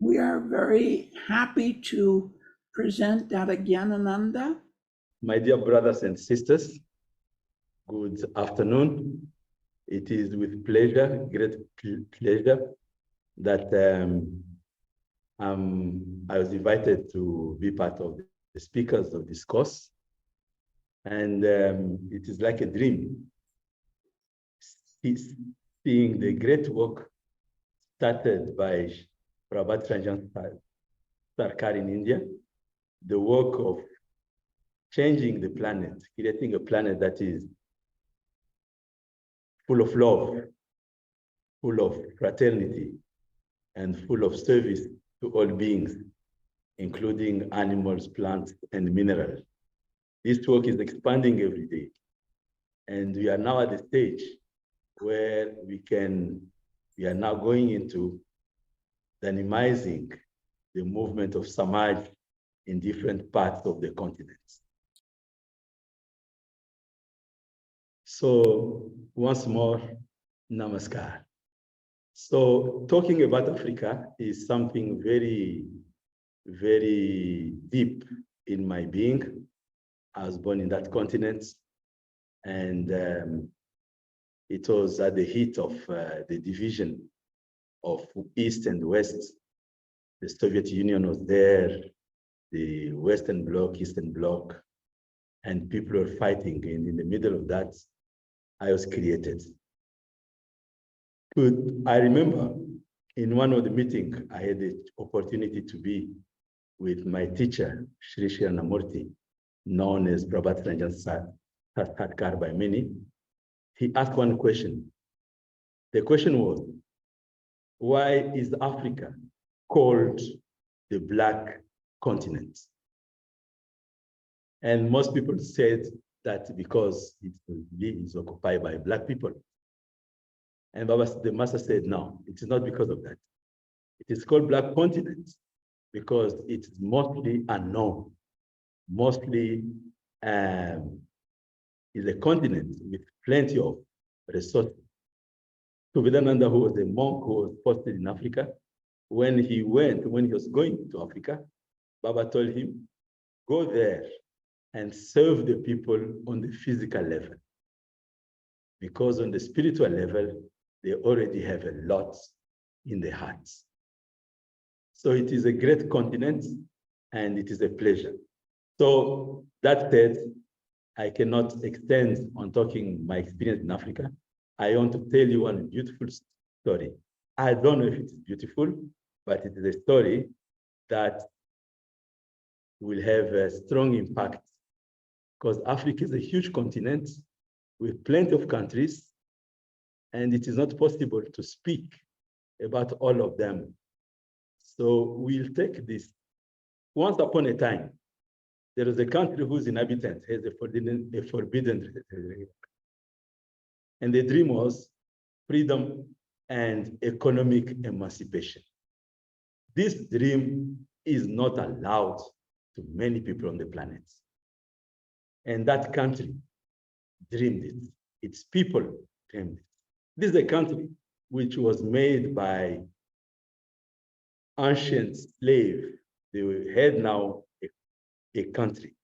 We are very happy to present Ananda. My dear brothers and sisters, good afternoon. It is with pleasure, great pleasure, that I was invited to be part of the speakers of this course. And it is like a dream, seeing the great work started by Prabhat Ranjan Sarkar in India, the work of changing the planet, creating a planet that is full of love, full of fraternity, and full of service to all beings, including animals, plants, and minerals. This work is expanding every day. And we are now at the stage where we are now going into dynamizing the movement of Samaj in different parts of the continents. So once more, namaskar. So talking about Africa is something very, very deep in my being. I was born in that continent, and it was at the heat of the division of East and West. The Soviet Union was there, the Western Bloc, Eastern Bloc, and people were fighting. And in the middle of that, I was created. But I remember in one of the meetings, I had the opportunity to be with my teacher, Sri Namurti, known as Prabhat Ranjan Sarkar by many. He asked one question. The question was, why is Africa called the Black Continent? And most people said that because it is occupied by Black people. And the master said, no, it is not because of that. It is called Black Continent because it is mostly unknown, mostly is a continent with plenty of resources. Subhadananda, who was a monk who was posted in Africa, when he was going to Africa, Baba told him, go there and serve the people on the physical level. Because on the spiritual level, they already have a lot in their hearts. So it is a great continent and it is a pleasure. So that said, I cannot extend on talking my experience in Africa. I want to tell you one beautiful story. I don't know if it's beautiful, but it is a story that will have a strong impact because Africa is a huge continent with plenty of countries, and it is not possible to speak about all of them. So we'll take this. Once upon a time, there was a country whose inhabitants has a forbidden and the dream was freedom and economic emancipation. This dream is not allowed to many people on the planet. And that country dreamed it. Its people dreamed it. This is a country which was made by ancient slaves. They had now a country.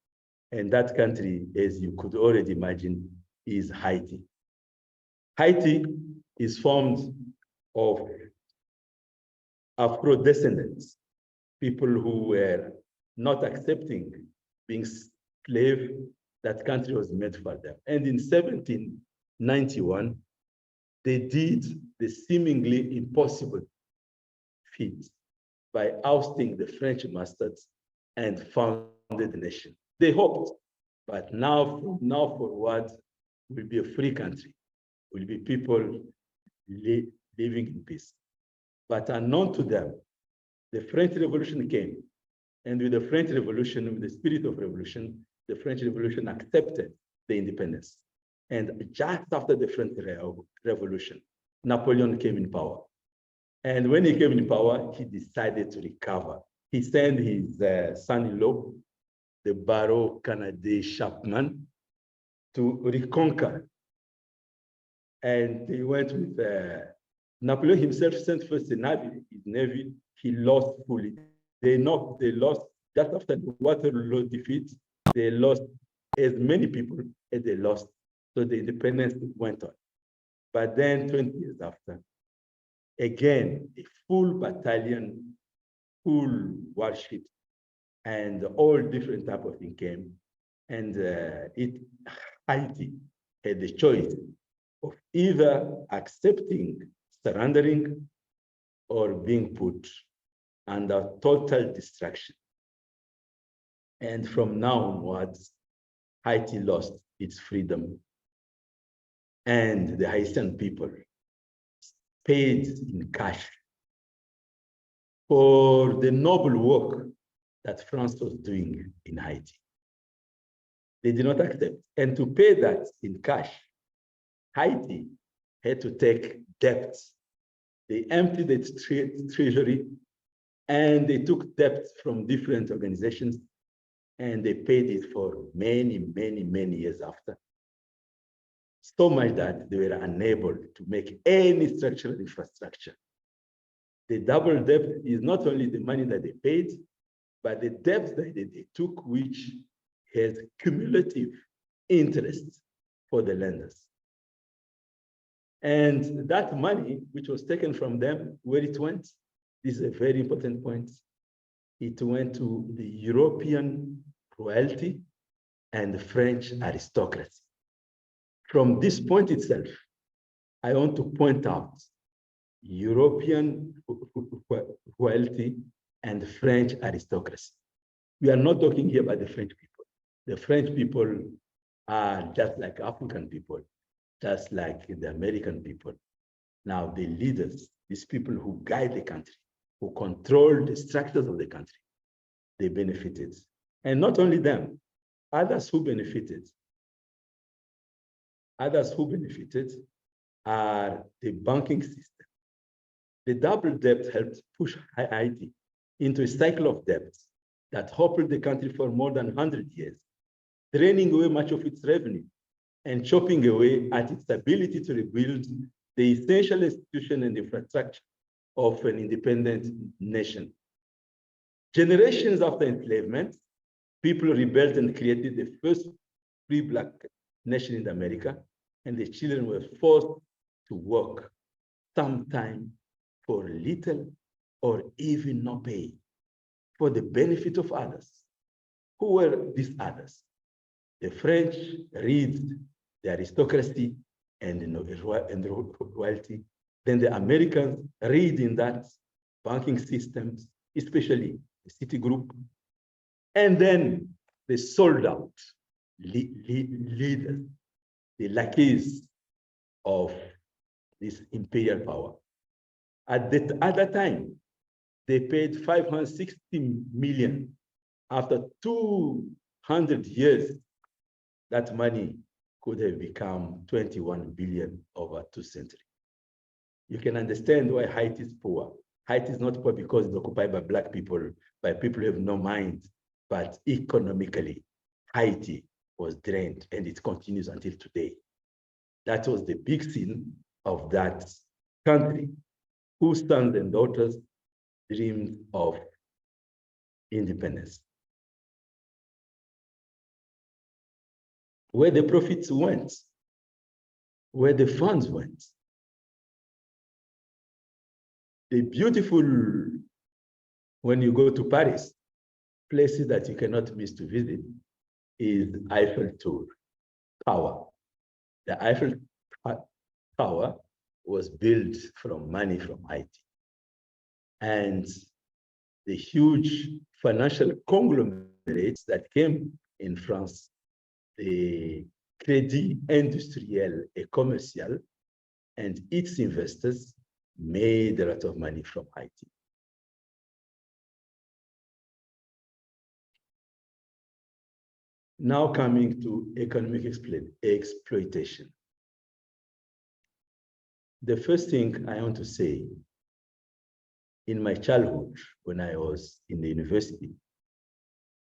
And that country, as you could already imagine, is Haiti. Haiti is formed of Afro-descendants, people who were not accepting being slave. That country was made for them. And in 1791, they did the seemingly impossible feat by ousting the French masters and founded the nation. They hoped, but now forward will be a free country, will be people living in peace. But unknown to them, the French Revolution came. And with the French Revolution, with the spirit of revolution, the French Revolution accepted the independence. And just after the French Revolution, Napoleon came in power. And when he came in power, he decided to recover. He sent his son-in-law, the Baron Canadian Chapman, to reconquer. And he went with Napoleon himself sent first the Navy, his navy. he lost fully. They lost just after the Waterloo defeat, they lost as many people as they lost. So the independence went on. But then 20 years after, again, a full battalion, full warship, and all different type of thing came. And Haiti had the choice of either accepting surrendering or being put under total destruction. And from now onwards, Haiti lost its freedom. And the Haitian people paid in cash for the noble work that France was doing in Haiti. They did not accept. And to pay that in cash, Haiti had to take debts. They emptied its treasury and they took debts from different organizations and they paid it for many, many, many years after. So much that they were unable to make any structural infrastructure. The double debt is not only the money that they paid, but the debt that they took, which has cumulative interest for the lenders. And that money, which was taken from them, where it went, this is a very important point. It went to the European royalty and the French aristocracy. From this point itself, I want to point out European royalty and French aristocracy. We are not talking here about the French people. The French people are just like African people, just like the American people. Now, the leaders, these people who guide the country, who control the structures of the country, they benefited. And not only them, others who benefited. Others who benefited are the banking system. The double debt helped push Haiti into a cycle of debts that hobbled the country for more than 100 years, draining away much of its revenue and chopping away at its ability to rebuild the essential institution and infrastructure of an independent nation. Generations after enslavement, people rebelled and created the first free Black nation in America, and the children were forced to work, sometimes for little or even no pay, for the benefit of others. Who were these others? The French raised the aristocracy and the royalty. Then the Americans read in that banking systems, especially the Citigroup. And then they sold out leaders, the lackeys of this imperial power. At that time, they paid 560 million. After 200 years, that money could have become 21 billion over 2 centuries. You can understand why Haiti is poor. Haiti is not poor because it's occupied by Black people, by people who have no mind, but economically, Haiti was drained and it continues until today. That was the big sin of that country, whose sons and daughters dreamed of independence. Where the profits went, where the funds went. The beautiful, when you go to Paris, places that you cannot miss to visit is Eiffel Tower. The Eiffel Tower was built from money from Haiti. And the huge financial conglomerates that came in France, the Crédit Industriel et Commercial, and its investors made a lot of money from Haiti. Now coming to economic exploitation. The first thing I want to say, in my childhood, when I was in the university,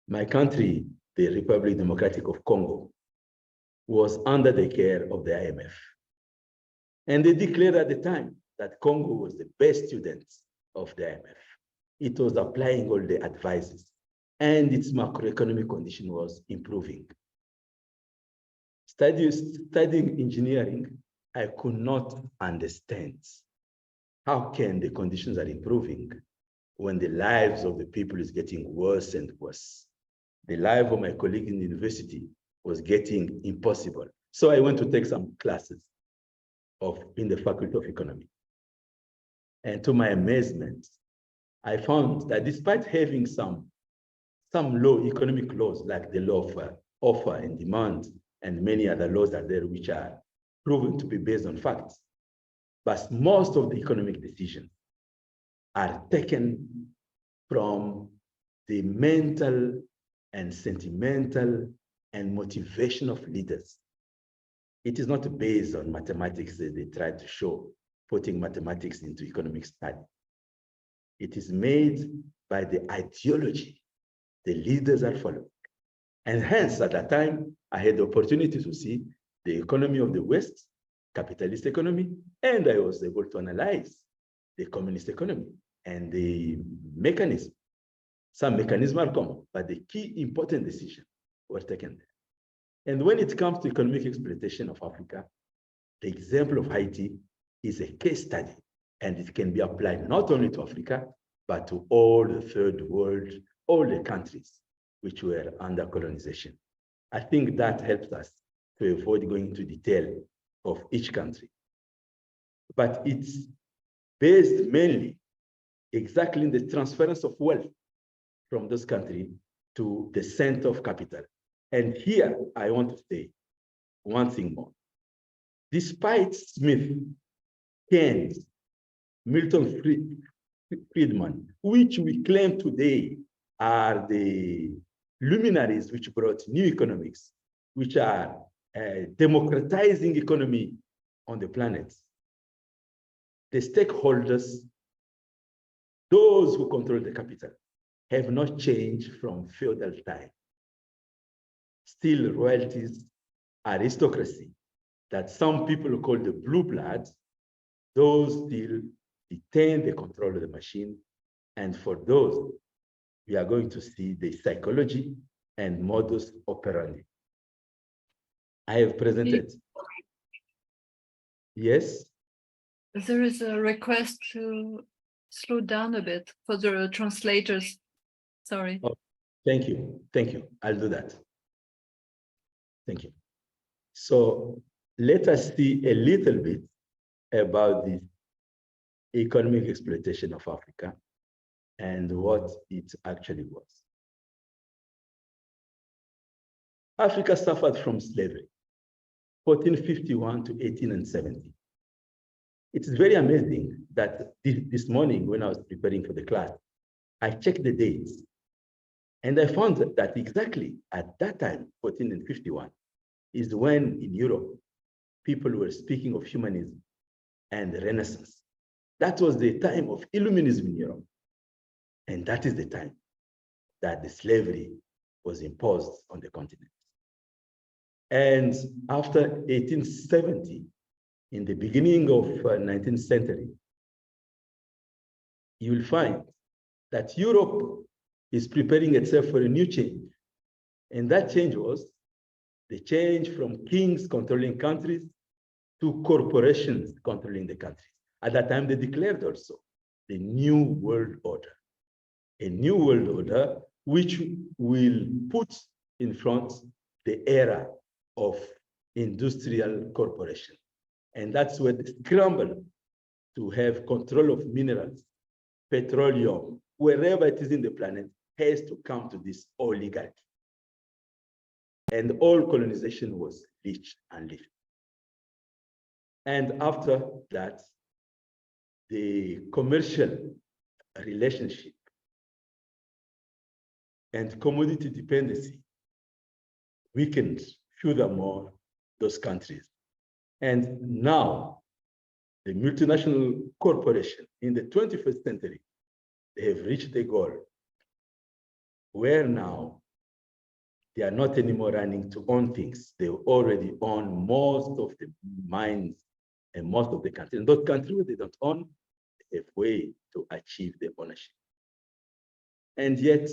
my country, the Republic Democratic of Congo, was under the care of the IMF. And they declared at the time that Congo was the best student of the IMF. it was applying all the advices, and its macroeconomic condition was improving. Studying engineering, I could not understand how can the conditions are improving when the lives of the people is getting worse and worse. The life of my colleague in the university was getting impossible. So I went to take some classes in the Faculty of Economy. And to my amazement, I found that despite having some economic laws, like the law of offer and demand, and many other laws are there which are proven to be based on facts, but most of the economic decisions are taken from the mental and sentimental and motivation of leaders. It is not based on mathematics that they try to show, putting mathematics into economic study. It is made by the ideology the leaders are following. And hence, at that time, I had the opportunity to see the economy of the West, capitalist economy, and I was able to analyze the communist economy and the mechanism. Some mechanisms are common, but the key important decisions were taken there. And when it comes to economic exploitation of Africa, the example of Haiti is a case study, and it can be applied not only to Africa, but to all the third world, all the countries which were under colonization. I think that helps us to avoid going into detail of each country. But it's based mainly exactly in the transference of wealth from this country to the center of capital. And here I want to say one thing more. Despite Smith, Keynes, Milton Friedman, which we claim today are the luminaries which brought new economics, which are democratizing economy on the planet, the stakeholders, those who control the capital, have not changed from feudal time. Still, royalties, aristocracy, that some people call the blue bloods, those still retain the control of the machine. And for those, we are going to see the psychology and modus operandi. I have presented. Yes? There is a request to slow down a bit for the translators. Sorry. Oh, thank you. Thank you. I'll do that. Thank you. So let us see a little bit about the economic exploitation of Africa and what it actually was. Africa suffered from slavery, 1451 to 1870. It's very amazing that this morning when I was preparing for the class, I checked the dates and I found that exactly at that time, 1451, is when in Europe, people were speaking of humanism and the Renaissance. That was the time of Illuminism in Europe. And that is the time that the slavery was imposed on the continent. And after 1870, in the beginning of 19th century, you will find that Europe is preparing itself for a new change. And that change was the change from kings controlling countries to corporations controlling the countries. At that time, they declared also the New World Order, a new world order which will put in front the era of industrial corporation. And that's where the scramble to have control of minerals, petroleum, wherever it is in the planet, has to come to this oligarchy. And all colonization was rich and lived. And after that, the commercial relationship and commodity dependency weakened furthermore those countries. And now, the multinational corporation in the 21st century, they have reached the goal where now they are not anymore running to own things. They already own most of the mines and most of the countries. In those countries where they don't own, they have a way to achieve the ownership. And yet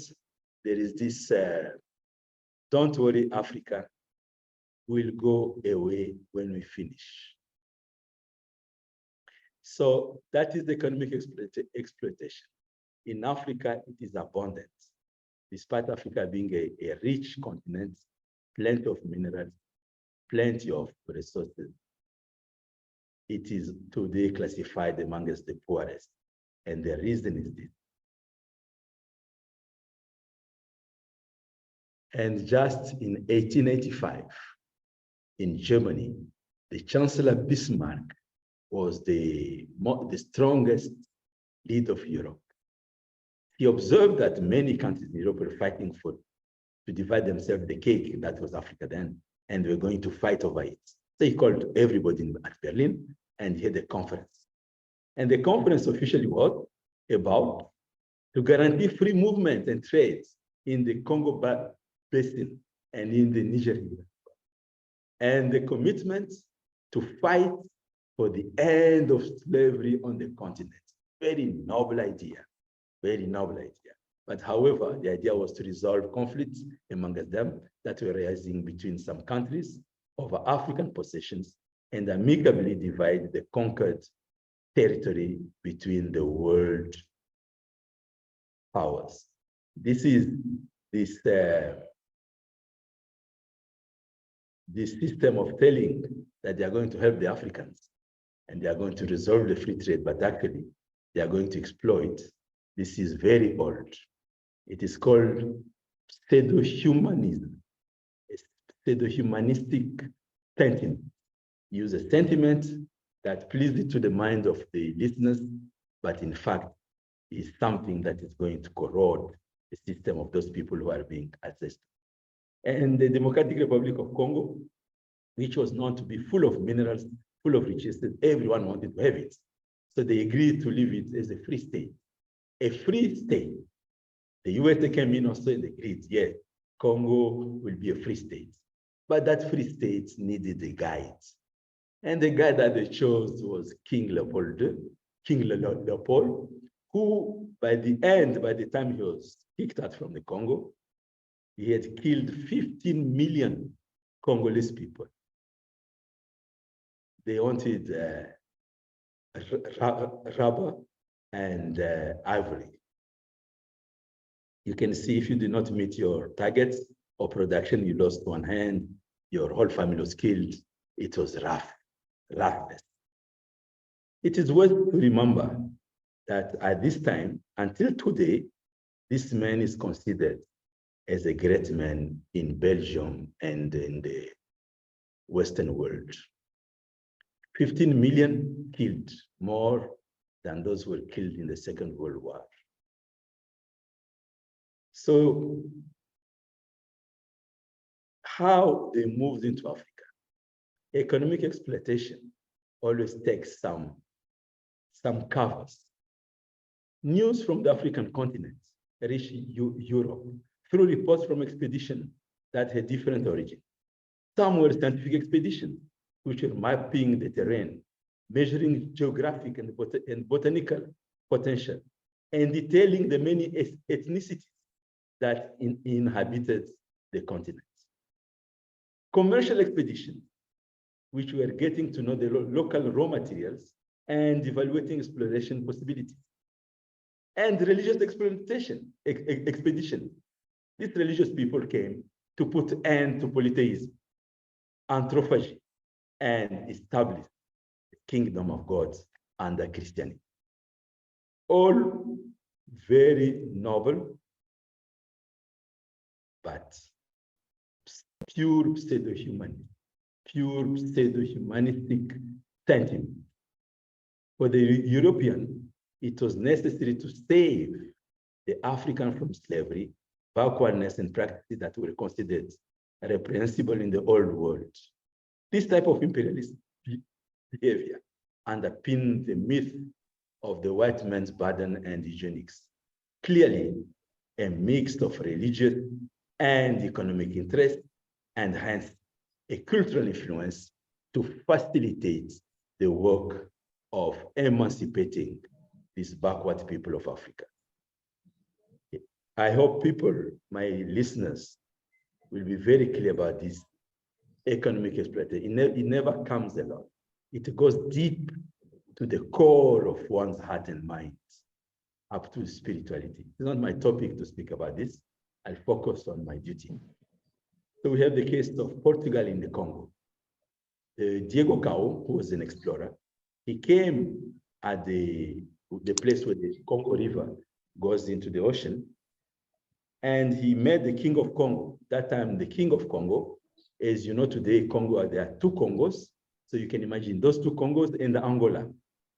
there is this, don't worry, Africa will go away when we finish. So that is the economic exploitation. In Africa, it is abundant. Despite Africa being a rich continent, plenty of minerals, plenty of resources, it is today classified amongst the poorest. And the reason is this. And just in 1885, in Germany, the Chancellor Bismarck was the strongest leader of Europe. He observed that many countries in Europe were fighting to divide themselves the cake that was Africa then, and they were going to fight over it. So he called everybody at Berlin and he had a conference. And the conference officially was about to guarantee free movement and trade in the Congo Basin and in the Niger River. And the commitment to fight for the end of slavery on the continent. Very noble idea, very noble idea. But however, the idea was to resolve conflicts among them that were rising between some countries over African possessions and amicably divide the conquered territory between the world powers. This is this system of telling that they are going to help the Africans and they are going to resolve the free trade, but actually they are going to exploit. This is very old. It is called pseudo-humanism, a pseudo-humanistic sentiment. Use a sentiment that pleases to the mind of the listeners, but in fact is something that is going to corrode the system of those people who are being assessed. And the Democratic Republic of Congo, which was known to be full of minerals, full of riches, everyone wanted to have it. So they agreed to leave it as a free state. A free state. The US came in also and agreed, yeah, Congo will be a free state. But that free state needed a guide. And the guy that they chose was King Leopold, who by the time he was kicked out from the Congo, he had killed 15 million Congolese people. They wanted rubber and ivory. You can see if you did not meet your targets or production, you lost one hand, your whole family was killed. It was roughness. It is worth to remember that at this time, until today, this man is considered as a great man in Belgium and in the Western world. 15 million killed, more than those who were killed in the Second World War. So how they moved into Africa? Economic exploitation always takes some covers. News from the African continent reached Europe through reports from expeditions that had different origins. Some were scientific expeditions, which were mapping the terrain, measuring geographic and botanical potential, and detailing the many ethnicities that inhabited the continent. Commercial expeditions, which were getting to know the local raw materials and evaluating exploration possibilities. And religious expedition. These religious people came to put an end to polytheism, anthrophagy, and establish the kingdom of God under Christianity. All very noble, but pure pseudo-humanistic sentiment. For the European, it was necessary to save the African from slavery, backwardness, and practices that were considered reprehensible in the old world. This type of imperialist behavior underpinned the myth of the white man's burden and eugenics. Clearly, a mix of religious and economic interest, and hence a cultural influence to facilitate the work of emancipating these backward people of Africa. I hope people, my listeners, will be very clear about this economic exploitation. It never comes alone. It goes deep to the core of one's heart and mind, up to spirituality. It's not my topic to speak about this. I'll focus on my duty. So we have the case of Portugal in the Congo. Diego Cao, who was an explorer, he came at the place where the Congo River goes into the ocean, and he met the king of Congo. That time, the king of Congo, as you know today, Congo, there are two Congos. So you can imagine those two Congos and Angola.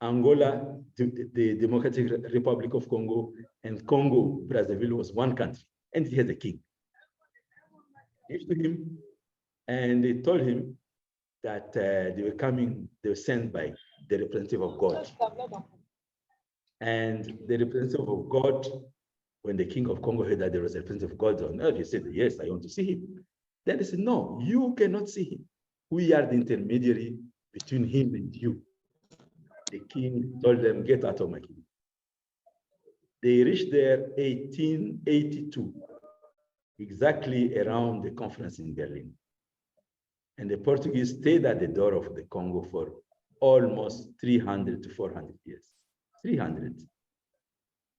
Angola, the Democratic Republic of Congo, and Congo, Brazzaville was one country, and he had a king. He came to him, and they told him that they were sent by the representative of God. And the representative of God, when the king of Congo heard that there was a representative of God on earth, he said, yes, I want to see him. Then they said, no, you cannot see him. We are the intermediary between him and you. The king told them, get out of my kingdom. They reached there 1882, exactly around the conference in Berlin. And the Portuguese stayed at the door of the Congo for almost 300 to 400 years. 300.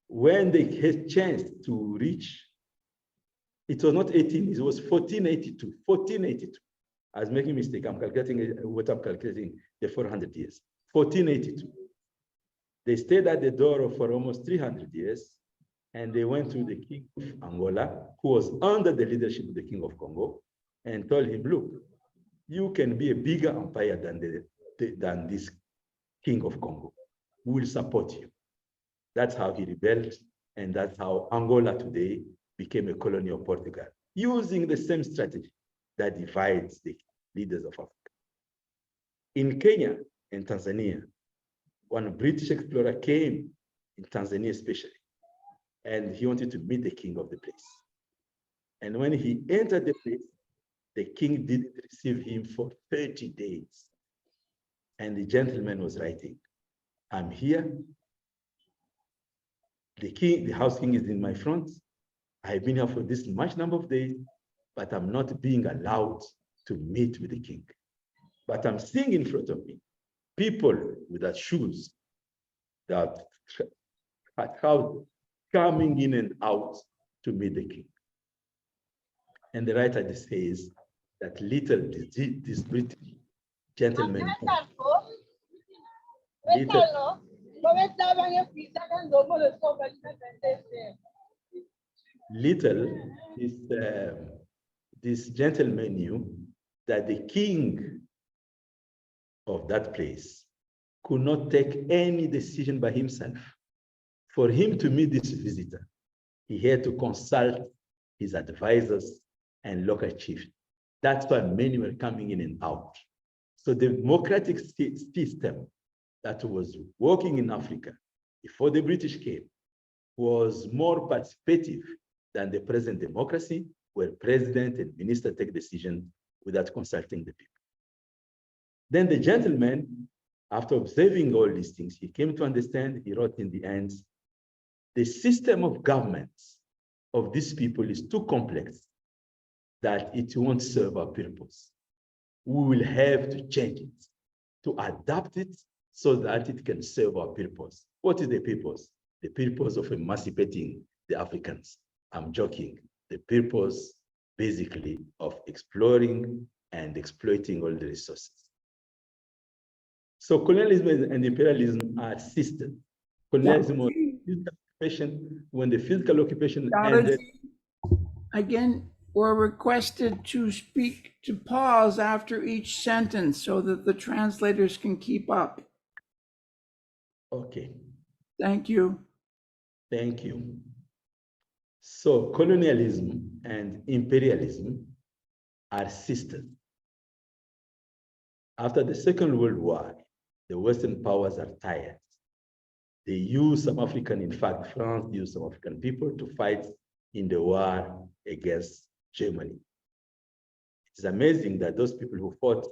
When they had chance to reach, it was not 18, it was 1482. 1482. I was making a mistake. I'm calculating what I'm calculating, the 400 years. 1482. They stayed at the door for almost 300 years, and they went to the king of Angola, who was under the leadership of the king of Congo, and told him, look, you can be a bigger empire than this king of Congo. We will support you. That's how he rebelled, and that's how Angola today became a colony of Portugal, using the same strategy that divides the leaders of Africa. In Kenya and Tanzania, one British explorer came in Tanzania especially, and he wanted to meet the king of the place. And when he entered the place, the king didn't receive him for 30 days. And the gentleman was writing, I'm here. The house king is in my front. I've been here for this much number of days, but I'm not being allowed to meet with the king. But I'm seeing in front of me people without shoes that are coming in and out to meet the king. And the writer says that little this British gentleman, this gentleman knew that the king of that place could not take any decision by himself. For him to meet this visitor, he had to consult his advisors and local chiefs. That's why many were coming in and out. So the democratic system that was working in Africa before the British came was more participative than the present democracy, where president and minister take decisions without consulting the people. Then the gentleman, after observing all these things, he came to understand, he wrote in the end, the system of government of these people is too complex that it won't serve our purpose. We will have to change it, to adapt it so that it can serve our purpose. What is the purpose? The purpose of emancipating the Africans. I'm joking. The purpose, basically, of exploring and exploiting all the resources. So colonialism and imperialism are sisters. Colonialism was physical occupation. When the physical occupation ended. Again, we're requested to speak, to pause after each sentence so that the translators can keep up. Okay. Thank you. Thank you. So colonialism and imperialism are sisters. After the Second World War, the Western powers are tired. They use some African, in fact, France used some African people to fight in the war against Germany. It's amazing that those people who fought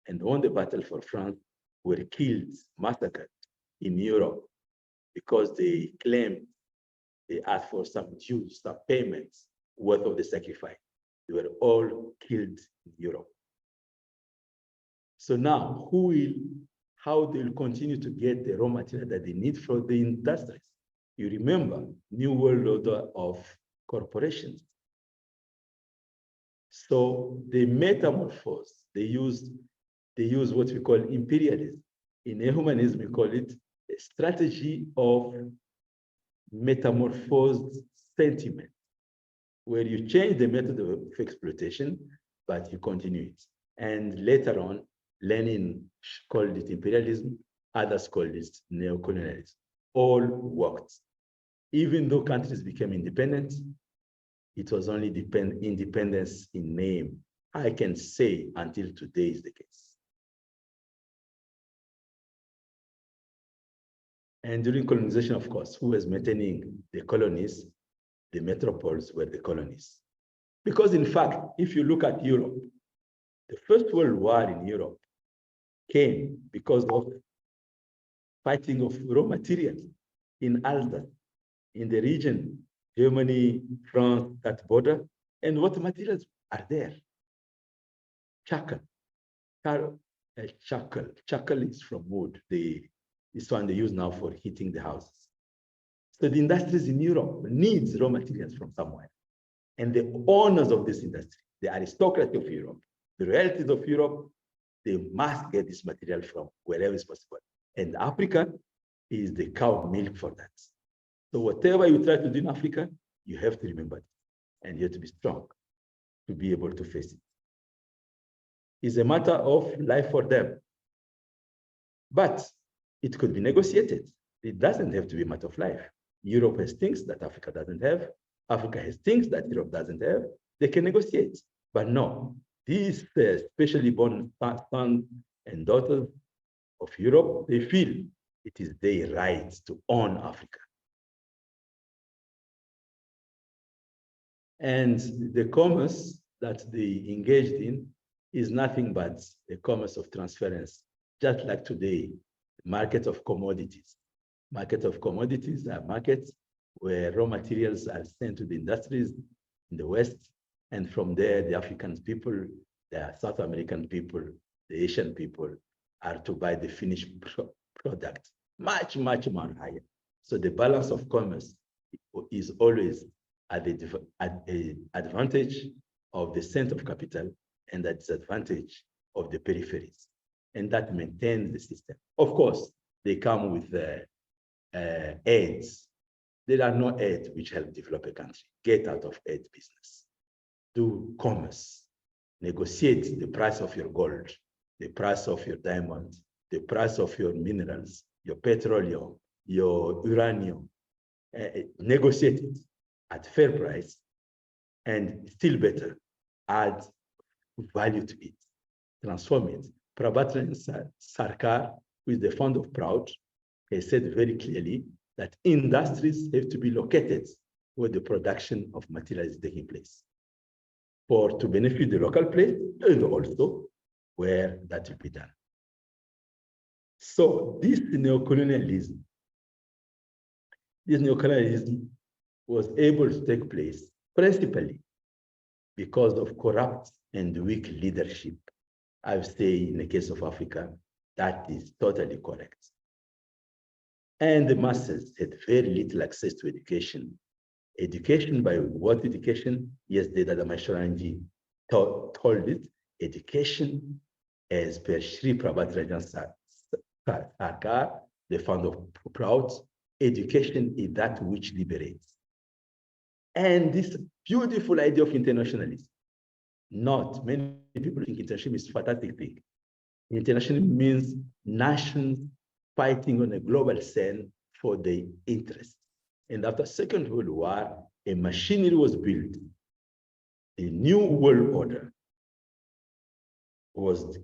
and won the battle for France were killed, massacred in Europe because they claimed they asked for some dues, some payments worth of the sacrifice. They were all killed in Europe. So now, how they'll continue to get the raw material that they need for the industries? You remember, New World Order of corporations. So they metamorphose, they use what we call imperialism. In humanism, we call it a strategy of metamorphosed sentiment, where you change the method of exploitation, but you continue it. And later on, Lenin called it imperialism, others called it neocolonialism. All worked. Even though countries became independent, it was only independence in name. I can say until today is the case. And during colonization, of course, who was maintaining the colonies? The metropoles were the colonies. Because in fact, if you look at Europe, the First World War in Europe came because of fighting of raw materials in Alsace, in the region, Germany, France, that border. And what materials are there? Charcoal. Charcoal is from wood. This one they use now for heating the houses. So the industries in Europe needs raw materials from somewhere. And the owners of this industry, the aristocracy of Europe, the royalties of Europe, they must get this material from wherever is possible. And Africa is the cow milk for that. So whatever you try to do in Africa, you have to remember it. And you have to be strong to be able to face it. It's a matter of life for them. But it could be negotiated. It doesn't have to be a matter of life. Europe has things that Africa doesn't have. Africa has things that Europe doesn't have. They can negotiate. But no, these specially born sons and daughters of Europe, they feel it is their right to own Africa. And the commerce that they engaged in is nothing but a commerce of transference, just like today, market of commodities. Market of commodities are markets where raw materials are sent to the industries in the West, and from there, the African people, the South American people, the Asian people are to buy the finished product, much, much more higher. So the balance of commerce is always at the advantage of the center of capital and the disadvantage of the peripheries. And that maintains the system. Of course, they come with aids. There are no aids which help develop a country. Get out of aid business. Do commerce. Negotiate the price of your gold, the price of your diamond, the price of your minerals, your petroleum, your uranium. Negotiate it at fair price, and still better, add value to it, transform it. Prabhat Sarkar, who is the founder of Proud, has said very clearly that industries have to be located where the production of material is taking place, to benefit the local place and also where that will be done. So this neocolonialism was able to take place principally because of corrupt and weak leadership. I would say in the case of Africa, that is totally correct. And the masses had very little access to education. Education by what education? Yes, the Dada Maishoranji told it. Education, as per Shri Prabhat Rajan Sarkar, the founder of Proud, education is that which liberates. And this beautiful idea of internationalism, not many people think internationalism is a fantastic thing. Internationalism means nations fighting on a global scene for their interests. And after Second World War, a machinery was built. The New World Order was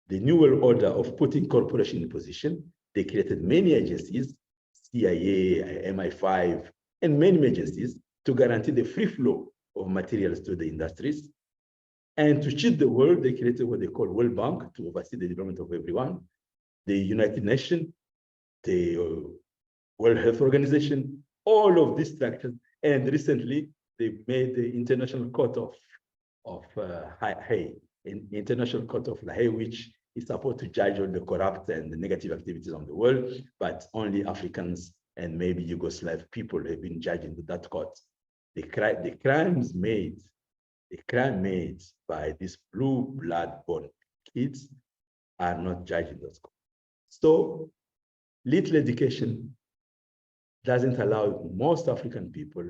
the New World Order of putting corporations in position. They created many agencies, CIA, MI5, and many agencies to guarantee the free flow of materials to the industries. And to cheat the world, they created what they call World Bank to oversee the development of everyone, the United Nations, the World Health Organization, all of these structures. And recently, they made the International Court of Hague, International Court of The Hague, which is supposed to judge all the corrupt and the negative activities of the world, but only Africans and maybe Yugoslav people have been judged in that court. The crime made by these blue blood-born kids are not judged in those courts. So little education doesn't allow most African people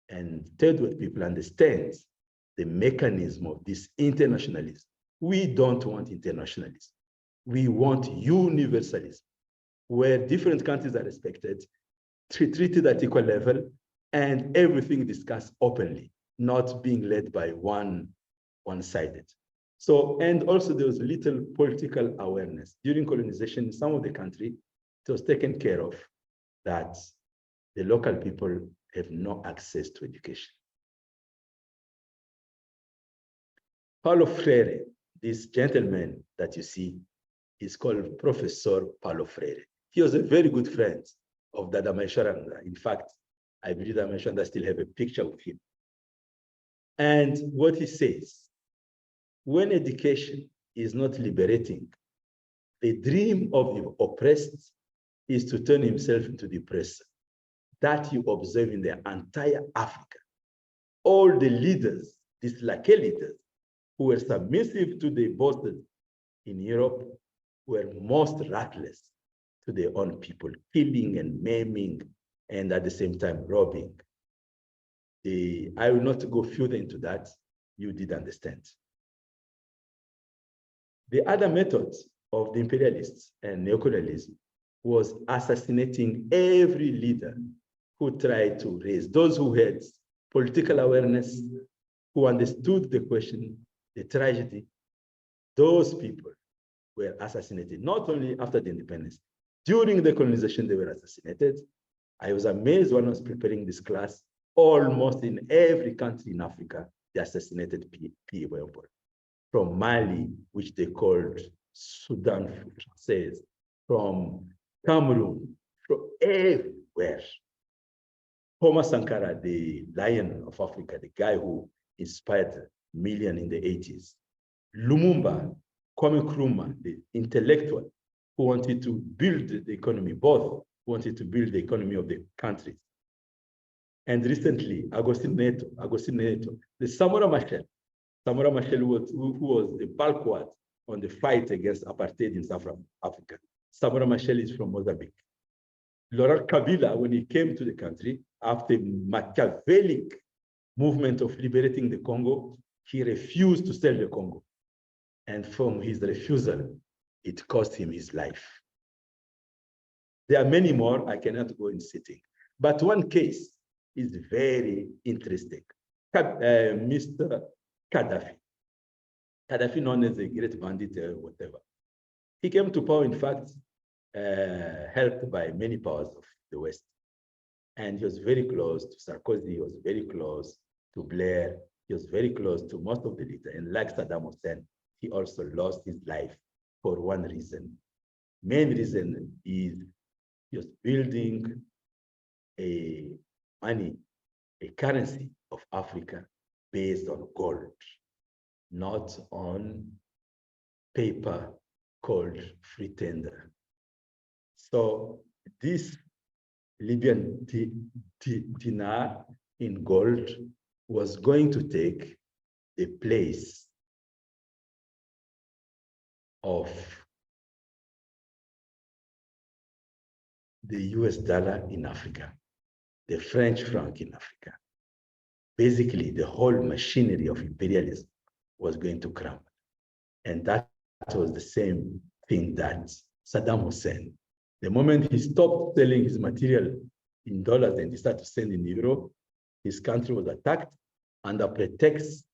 and third world people understand the mechanism of this internationalism. We don't want internationalism. We want universalism, where different countries are respected, treated at equal level, and everything discussed openly, not being led by one-sided. So, and also there was little political awareness. During colonization, in some of the country, it was taken care of that the local people have no access to education. Paulo Freire, this gentleman that you see, is called Professor Paulo Freire. He was a very good friend of Dada Maishwaranga. In fact, I believe that Maishwaranga still have a picture of him. And what he says, when education is not liberating, the dream of the oppressed is to turn himself into the oppressor. That you observe in the entire Africa. All the leaders, these Lake leaders, who were submissive to the bosses in Europe, were most ruthless to their own people, killing and maiming, and at the same time robbing. I will not go further into that. You did understand. The other method of the imperialists and neocolonialism was assassinating every leader who tried to raise, those who had political awareness, who understood the question, the tragedy. Those people were assassinated, not only after the independence. During the colonization, they were assassinated. I was amazed when I was preparing this class, almost in every country in Africa, they assassinated people. From Mali, which they called Sudan Française, from Cameroon, from everywhere. Thomas Sankara, the lion of Africa, the guy who inspired millions in the 80s. Lumumba, Kwame Nkrumah, the intellectual who wanted to build the economy, both wanted to build the economy of the countries. And recently, Agostinho Neto, the Samora Machel, who was the bulwark on the fight against apartheid in South Africa. Samora Machel is from Mozambique. Laurent Kabila, when he came to the country, after Machiavellic movement of liberating the Congo, he refused to sell the Congo. And from his refusal, it cost him his life. There are many more, I cannot go in sitting. But one case is very interesting. Mr. Gaddafi. Gaddafi, known as a great bandit or whatever. He came to power, in fact, helped by many powers of the West. And he was very close to Sarkozy, he was very close to Blair, he was very close to most of the leaders. And like Saddam Hussein, he also lost his life for one reason. Main reason is he was building a money, a currency of Africa based on gold, not on paper called free tender. So this Libyan dinar in gold was going to take the place of the US dollar in Africa, the French franc in Africa. Basically, the whole machinery of imperialism was going to crumble. And that was the same thing that Saddam Hussein, the moment he stopped selling his material in dollars and he started to send in euro, his country was attacked under pretext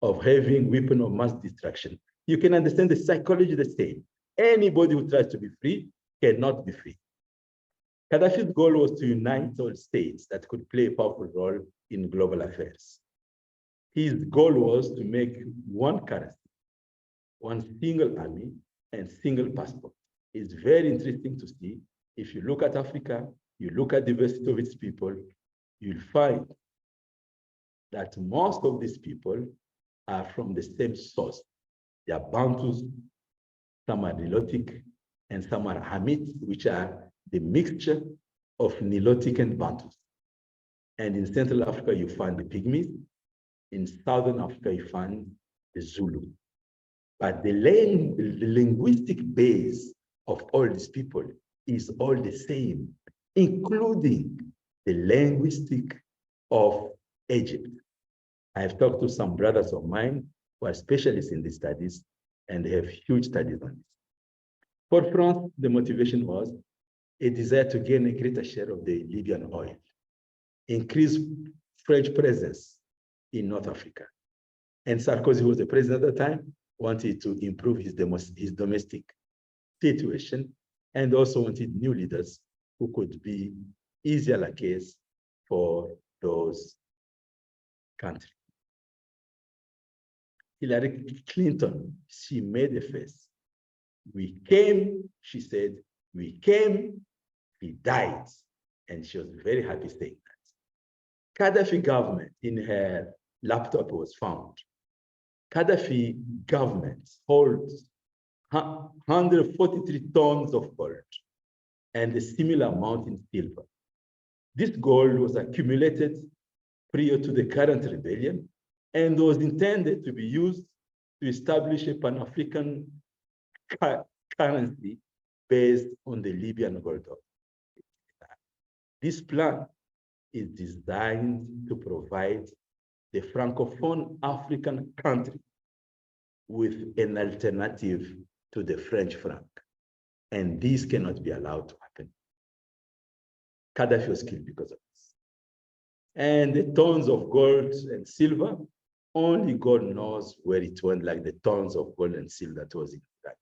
of having weapon of mass destruction. You can understand the psychology the same. Anybody who tries to be free cannot be free. Gaddafi's goal was to unite all states that could play a powerful role in global affairs. His goal was to make one currency, one single army, and single passport. It's very interesting to see. If you look at Africa, you look at the diversity of its people, you'll find that most of these people are from the same source. They are Bantus, some are Nilotic, and some are Hamites, which are the mixture of Nilotic and Bantus. And in Central Africa, you find the Pygmies. In Southern Africa, you find the Zulu. But the linguistic base of all these people is all the same, including the linguistic of Egypt. I've talked to some brothers of mine who are specialists in these studies, and they have huge studies on this. For France, the motivation was a desire to gain a greater share of the Libyan oil, increase French presence in North Africa. And Sarkozy, who was the president at the time, wanted to improve his domestic situation, and also wanted new leaders who could be easier allies for those countries. Hillary Clinton, she made a face. We came, she said, we came, he died. And she was very happy saying that. Gaddafi government, in her laptop was found. Gaddafi government holds 143 tons of gold and a similar amount in silver. This gold was accumulated prior to the current rebellion and was intended to be used to establish a Pan-African currency based on the Libyan gold. This plan is designed to provide the Francophone African country with an alternative to the French franc. And this cannot be allowed to happen. Gaddafi was killed because of this. And the tons of gold and silver, only God knows where it went, like the tons of gold and silver that was in Iraq.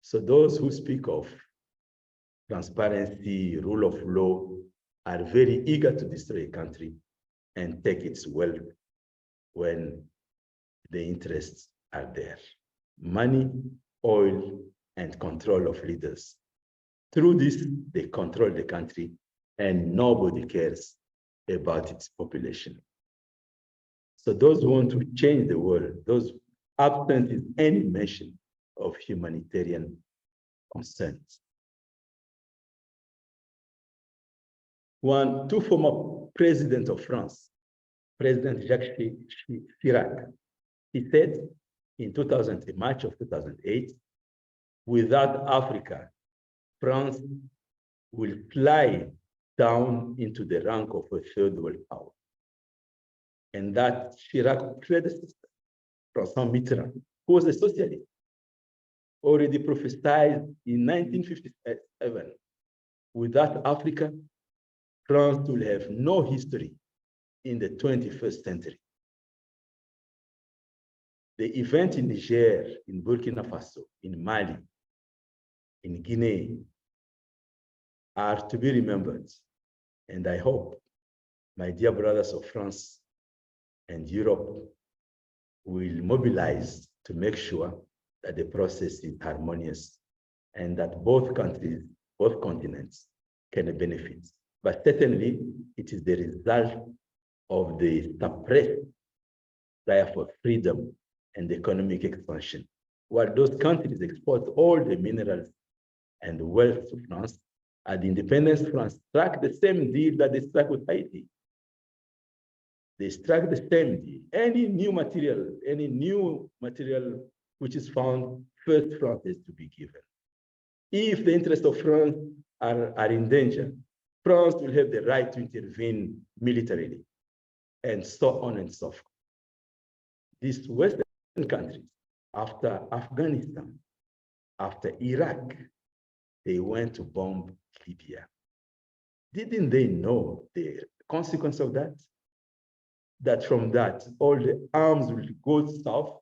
So those who speak of transparency, rule of law, are very eager to destroy a country and take its wealth when the interests are there. Money, oil, and control of leaders. Through this, they control the country and nobody cares about its population. So those who want to change the world, those absent in any mention of humanitarian concerns. Two former presidents of France, President Jacques Chirac, he said in March of 2008, without Africa, France will fly down into the rank of a third world power. And that Chirac's predecessor, François Mitterrand, who was a socialist, already prophesied in 1957, without Africa, France will have no history in the 21st century. The event in Niger, in Burkina Faso, in Mali, in Guinea, are to be remembered. And I hope my dear brothers of France and Europe will mobilize to make sure that the process is harmonious and that both countries, both continents can benefit. But certainly, it is the result of the suppressed desire for freedom and economic expansion. While those countries export all the minerals and wealth to France, at the independence, France struck the same deal that they struck with Haiti. They struck the same deal. Any new material which is found, first France is to be given. If the interests of France are in danger, France will have the right to intervene militarily, and so on and so forth. These Western countries, after Afghanistan, after Iraq, they went to bomb Libya. Didn't they know the consequence of that? That from that, all the arms will go south,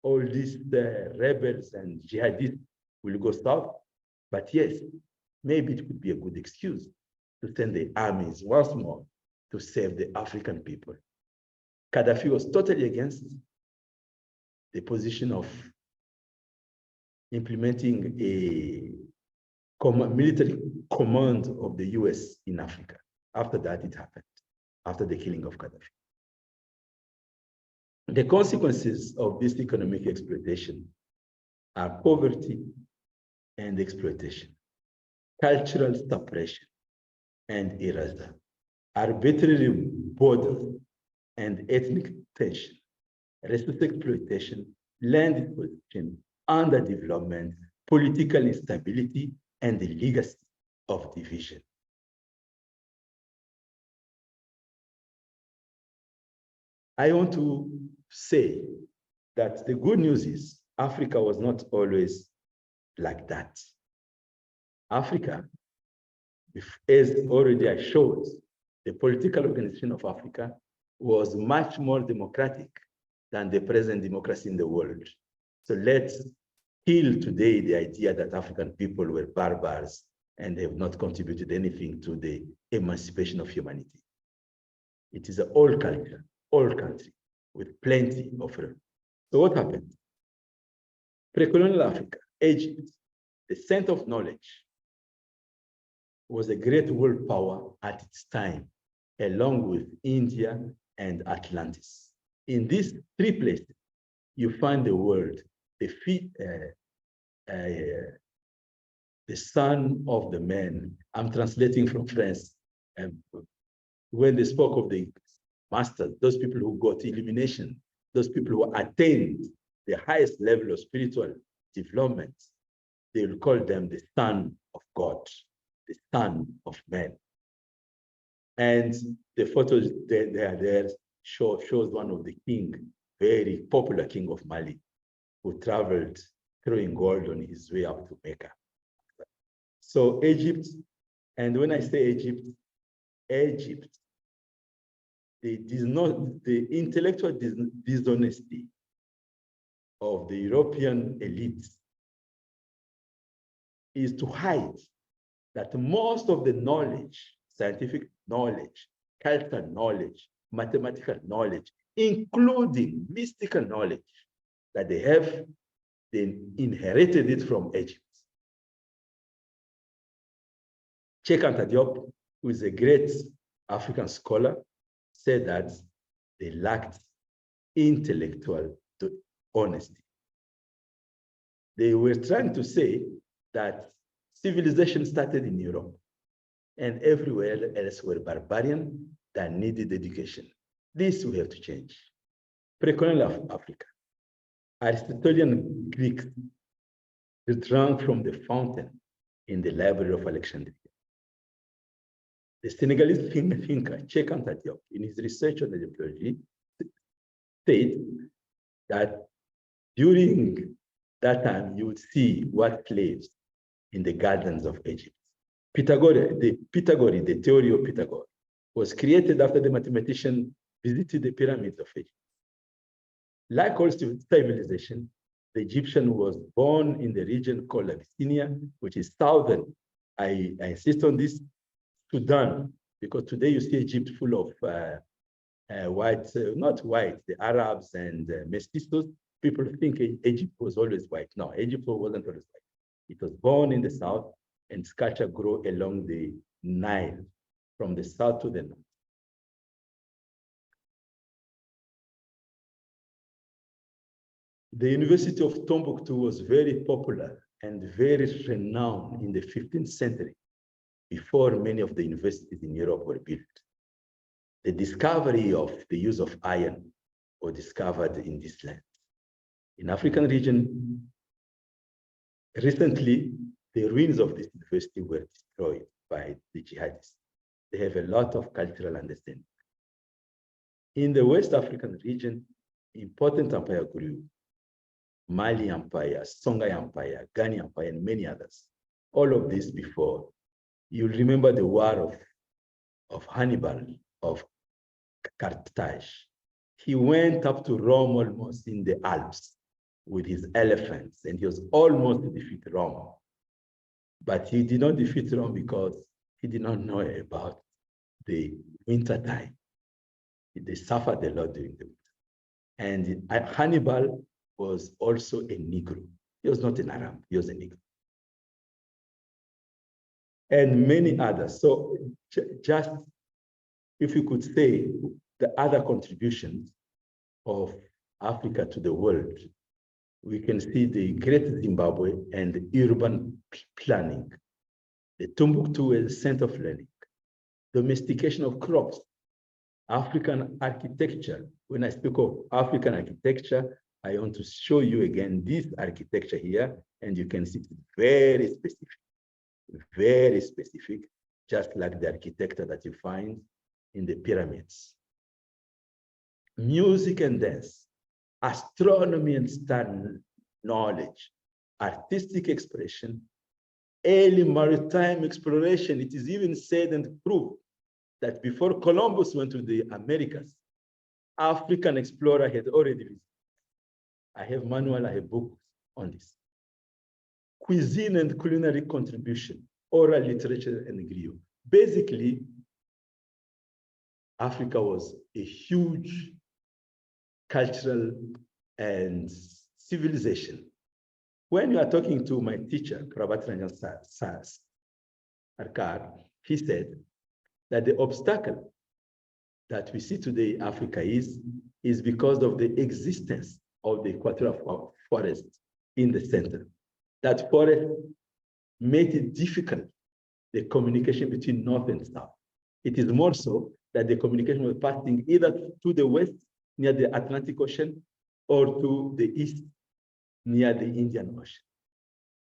all these rebels and jihadists will go south. But yes, maybe it could be a good excuse to send the armies once more to save the African people. Gaddafi was totally against the position of implementing a military command of the US in Africa. After that, it happened, after the killing of Gaddafi. The consequences of this economic exploitation are poverty and exploitation, cultural suppression and erasure, arbitrary borders and ethnic tension, resource exploitation, land acquisition, underdevelopment, political instability, and the legacy of division. I want to say that the good news is Africa was not always like that. Africa, as already I showed, the political organization of Africa was much more democratic than the present democracy in the world. So let's kill today the idea that African people were barbars and have not contributed anything to the emancipation of humanity. It is an old culture, old country with plenty of room. So what happened? Pre-colonial Africa, Egypt, the center of knowledge, was a great world power at its time, along with India and Atlantis. In these three places, you find the world, the son of the man. I'm translating from French. When they spoke of the masters, those people who got illumination, those people who attained the highest level of spiritual development, they will call them the son of God, the son of man. And the photos there shows one of the king, very popular king of Mali, who traveled throwing gold on his way up to Mecca. So Egypt, and when I say Egypt, the intellectual dishonesty of the European elites is to hide that most of the knowledge, scientific knowledge, cultural knowledge, mathematical knowledge, including mystical knowledge that they have, they inherited it from Egypt. Cheikh Anta Diop, who is a great African scholar, said that they lacked intellectual honesty. They were trying to say that civilization started in Europe and everywhere else were barbarian that needed education. This we have to change. Pre-colonial Africa, Aristotelian Greeks drank from the fountain in the Library of Alexandria. The Senegalese thinker, Cheikh Anta Diop, in his research on Egyptology, said that during that time, you would see what slaves in the gardens of Egypt. Pythagoras, the theory of Pythagoras, was created after the mathematician visited the pyramids of Egypt. Like all civilization, the Egyptian was born in the region called Abyssinia, which is southern. I insist on this, Sudan, because today you see Egypt full of not white, the Arabs and mestizos. People think Egypt was always white. No, Egypt wasn't always white. It was born in the south, and its culture grew along the Nile, from the south to the north. The University of Timbuktu was very popular and very renowned in the 15th century, before many of the universities in Europe were built. The discovery of the use of iron was discovered in this land. In African region, recently, the ruins of this university were destroyed by the jihadists. They have a lot of cultural understanding. In the West African region, important empire grew. Mali Empire, Songhai Empire, Ghana Empire, and many others. All of this before. You'll remember the war of Hannibal, of Carthage. He went up to Rome almost in the Alps with his elephants, and he was almost to defeat Rome. But he did not defeat Rome because he did not know about the winter time. They suffered a lot during the winter. And Hannibal was also a Negro. He was not an Arab, he was a Negro. and many others. So just if you could say the other contributions of Africa to the world, we can see the Great Zimbabwe and urban planning, the Timbuktu as a center of learning, domestication of crops, African architecture. When I speak of African architecture, I want to show you again this architecture here, and you can see it's very specific, just like the architecture that you find in the pyramids. Music and dance, astronomy and star knowledge, artistic expression, early maritime exploration. It is even said and proved that before Columbus went to the Americas, African explorer had already visited. I have manual, I have books on this. Cuisine and culinary contribution, oral literature and griot. Basically, Africa was a huge cultural and civilization. When you are talking to my teacher, Prabat Ranjan Sarkar, he said that the obstacle that we see today in Africa is because of the existence of the equatorial forest in the center. That forest made it difficult, the communication between North and South. It is more so that the communication was passing either to the west, near the Atlantic Ocean, or to the east, near the Indian Ocean.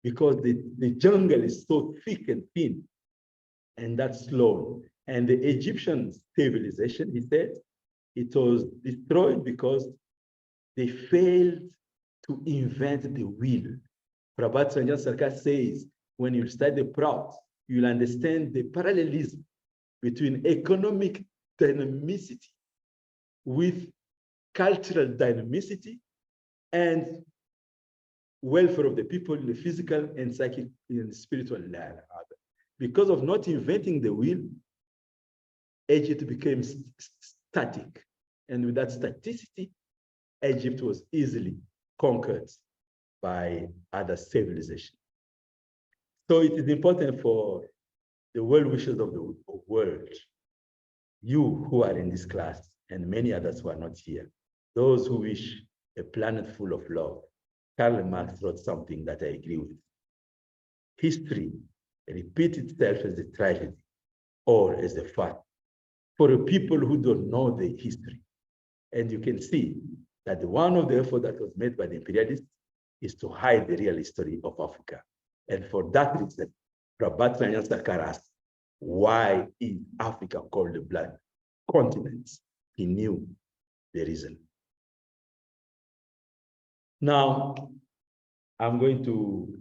Because the jungle is so thick and thin, and that's slow. And the Egyptian civilization, he said, it was destroyed because they failed to invent the wheel. Prabat Ranjan Sarkar says, when you study the Prout, you'll understand the parallelism between economic dynamicity with cultural dynamicity and welfare of the people in the physical and psychic and spiritual level. Because of not inventing the wheel, Egypt became static. And with that staticity, Egypt was easily conquered by other civilizations. So it is important for the well-wishers of the world, you who are in this class, and many others who are not here, those who wish a planet full of love. Karl Marx wrote something that I agree with. History repeats itself as a tragedy or as a fact for the people who don't know the history. And you can see that one of the efforts that was made by the imperialists is to hide the real history of Africa. And for that reason, Prabat Ranjan Sarkar asked, why is Africa called the Black Continent? He knew the reason. Now, I'm going to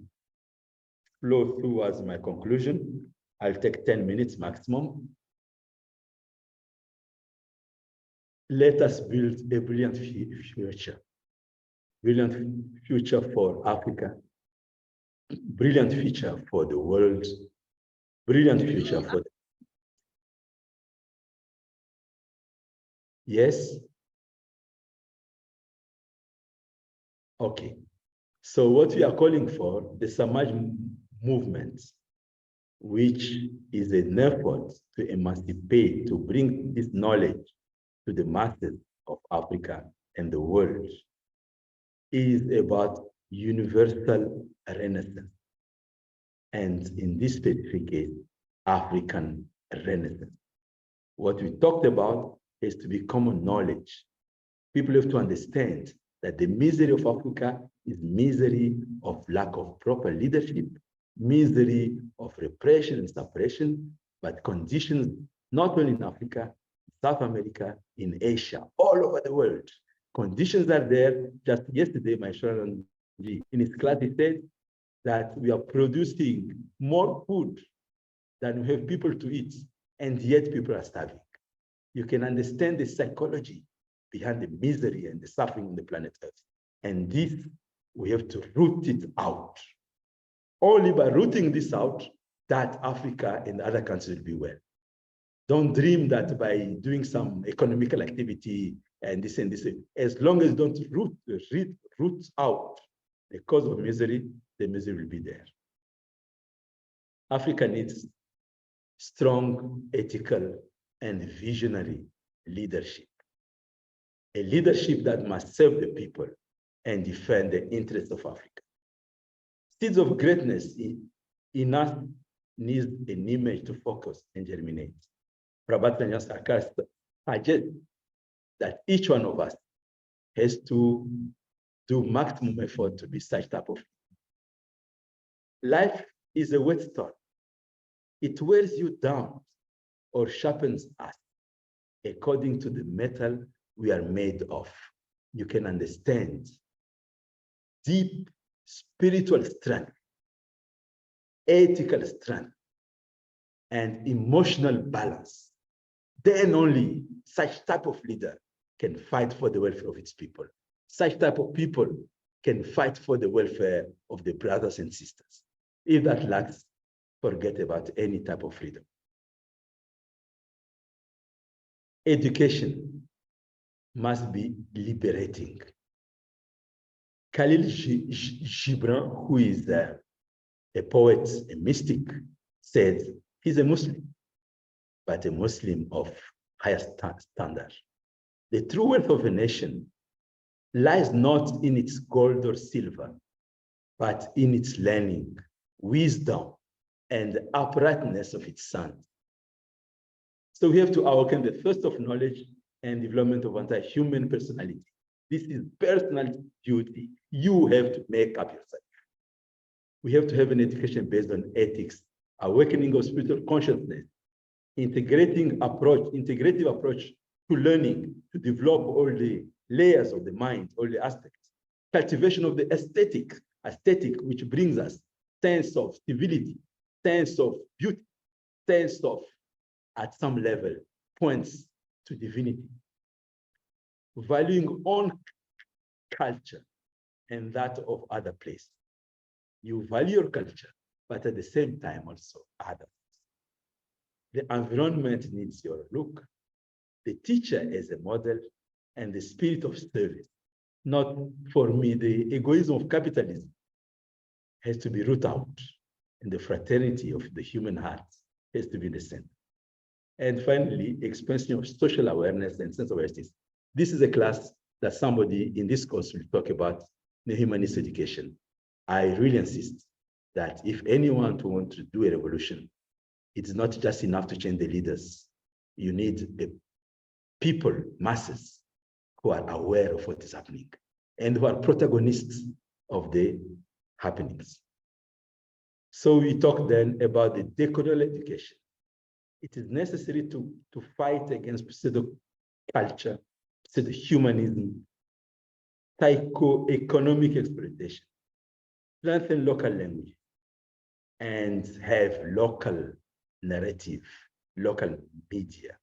flow through as my conclusion. I'll take 10 minutes maximum. Let us build a brilliant future for Africa, brilliant future for the world, brilliant future for the... Yes? Okay. So what we are calling for, the Samaj movement, which is an effort to emancipate, to bring this knowledge to the masses of Africa and the world, is about universal renaissance. And in this specific case, African renaissance. What we talked about is to be common knowledge. People have to understand that the misery of Africa is misery of lack of proper leadership, misery of repression and suppression, but conditions not only in Africa, South America, in Asia, all over the world. Conditions are there. Just yesterday, my Sharon in his class, he said that we are producing more food than we have people to eat, and yet people are starving. You can understand the psychology behind the misery and the suffering on the planet Earth. And this, we have to root it out. Only by rooting this out, that Africa and other countries will be well. Don't dream that by doing some economical activity and this, as long as you don't root out the cause of misery, the misery will be there. Africa needs strong, ethical, and visionary leadership. A leadership that must serve the people and defend the interests of Africa. Seeds of greatness in us needs an image to focus and germinate. Prabhat Ranjan Sarkar suggests that each one of us has to do maximum effort to be such type of. Life is a whetstone. It wears you down or sharpens us according to the metal we are made of. You can understand deep spiritual strength, ethical strength, and emotional balance. Then only such type of leader can fight for the welfare of its people. Such type of people can fight for the welfare of the brothers and sisters. If that lacks, forget about any type of freedom. Education must be liberating. Khalil Gibran, who is a poet, a mystic, said he's a Muslim, but a Muslim of higher standard. The true wealth of a nation lies not in its gold or silver, but in its learning, wisdom, and uprightness of its sons. So we have to awaken the thirst of knowledge and development of anti-human personality. This is personal duty. You have to make up yourself. We have to have an education based on ethics, awakening of spiritual consciousness, integrative approach to learning, to develop all the layers of the mind, all the aspects. Cultivation of the aesthetic, which brings us sense of civility, sense of beauty, sense of, at some level, points to divinity. Valuing own culture and that of other places. You value your culture, but at the same time also others. The environment needs your look. The teacher as a model and the spirit of service. Not for me, the egoism of capitalism has to be rooted out, and the fraternity of the human heart has to be the center. And finally, expansion of social awareness and sense of justice. This is a class that somebody in this course will talk about, the humanist education. I really insist that if anyone wants to do a revolution, it's not just enough to change the leaders. You need the people, masses, who are aware of what is happening and who are protagonists of the happenings. So we talk then about the decolonial education. It is necessary to fight against pseudo-culture, pseudo-humanism, psycho-economic exploitation, strengthen local language, and have local narrative, local media.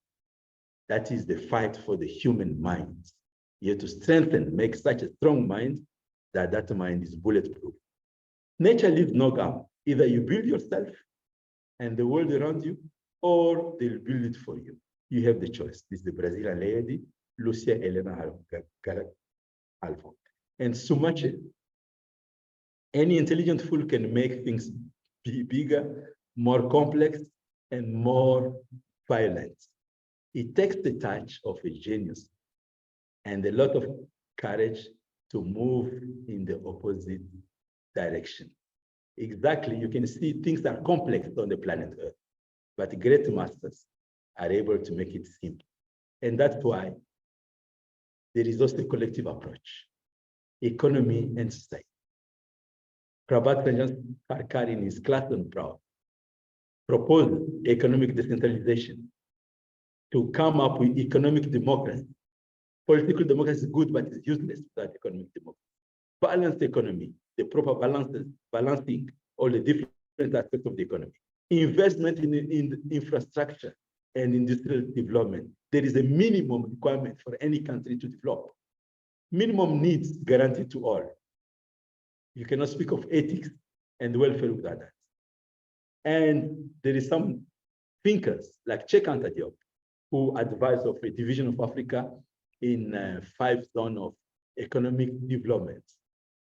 That is the fight for the human mind. You have to strengthen, make such a strong mind that that mind is bulletproof. Nature leaves no gap. Either you build yourself and the world around you, or they'll build it for you. You have the choice. This is the Brazilian lady, Lucia Helena Alvo. And Sumache, any intelligent fool can make things bigger, more complex, and more violent. It takes the touch of a genius and a lot of courage to move in the opposite direction. Exactly, you can see things are complex on the planet Earth, but great masters are able to make it simple. And that's why there is also a collective approach, economy and society. Prabhat Ranjan Sarkar in his class on Proud proposed economic decentralization to come up with economic democracy. Political democracy is good, but it's useless without economic democracy. Balanced economy, the proper balancing all the different aspects of the economy. Investment in infrastructure and industrial development. There is a minimum requirement for any country to develop. Minimum needs guaranteed to all. You cannot speak of ethics and welfare without that. And there is some thinkers like Cheikh Anta Diop, who advised of a division of Africa in 5 zones of economic development.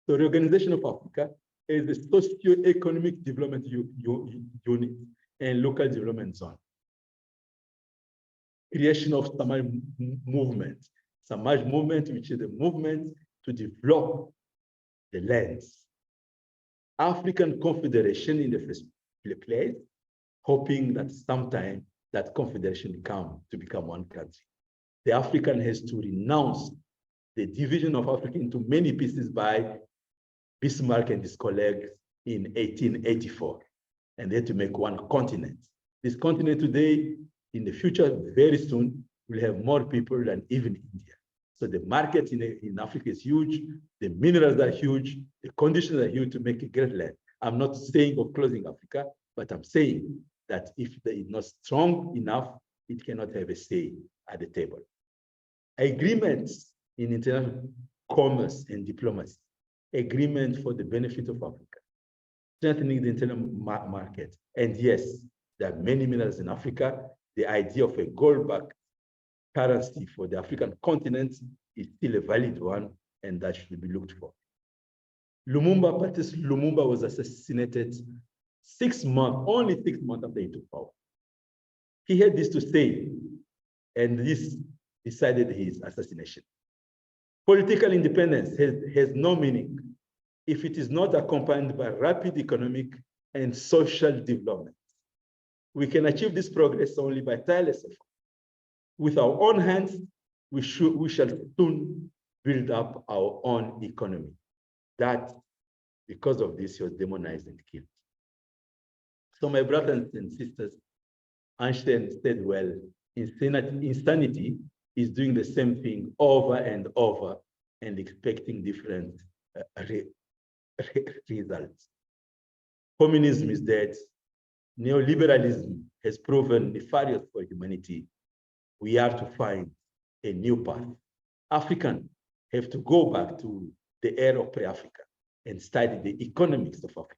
So reorganization of Africa is a socio-economic development unit. and local development zone. Creation of Samaj movement. Samaj movement, which is the movement to develop the lands. African Confederation in the first place, hoping that sometime that confederation come to become one country. The African has to renounce the division of Africa into many pieces by Bismarck and his colleagues in 1884, and they had to make one continent. This continent today, in the future, very soon, will have more people than even India. So the market in Africa is huge, the minerals are huge, the conditions are huge to make a great land. I'm not saying of closing Africa, but I'm saying that if it is not strong enough, it cannot have a say at the table. Agreements in international commerce and diplomacy, agreement for the benefit of Africa, strengthening the internal market. And yes, there are many minerals in Africa. The idea of a gold-backed currency for the African continent is still a valid one, and that should be looked for. Lumumba, Patrice Lumumba was assassinated only 6 months after he took power. He had this to say, and this decided his assassination. Political independence has no meaning if it is not accompanied by rapid economic and social development. We can achieve this progress only by tireless effort. With our own hands, we shall soon build up our own economy. That, because of this, he was demonized and killed. So my brothers and sisters, Einstein said well, insanity is doing the same thing over and over and expecting different results. Communism is dead. Neoliberalism has proven nefarious for humanity. We have to find a new path. Africans have to go back to the era of pre-Africa and study the economics of Africa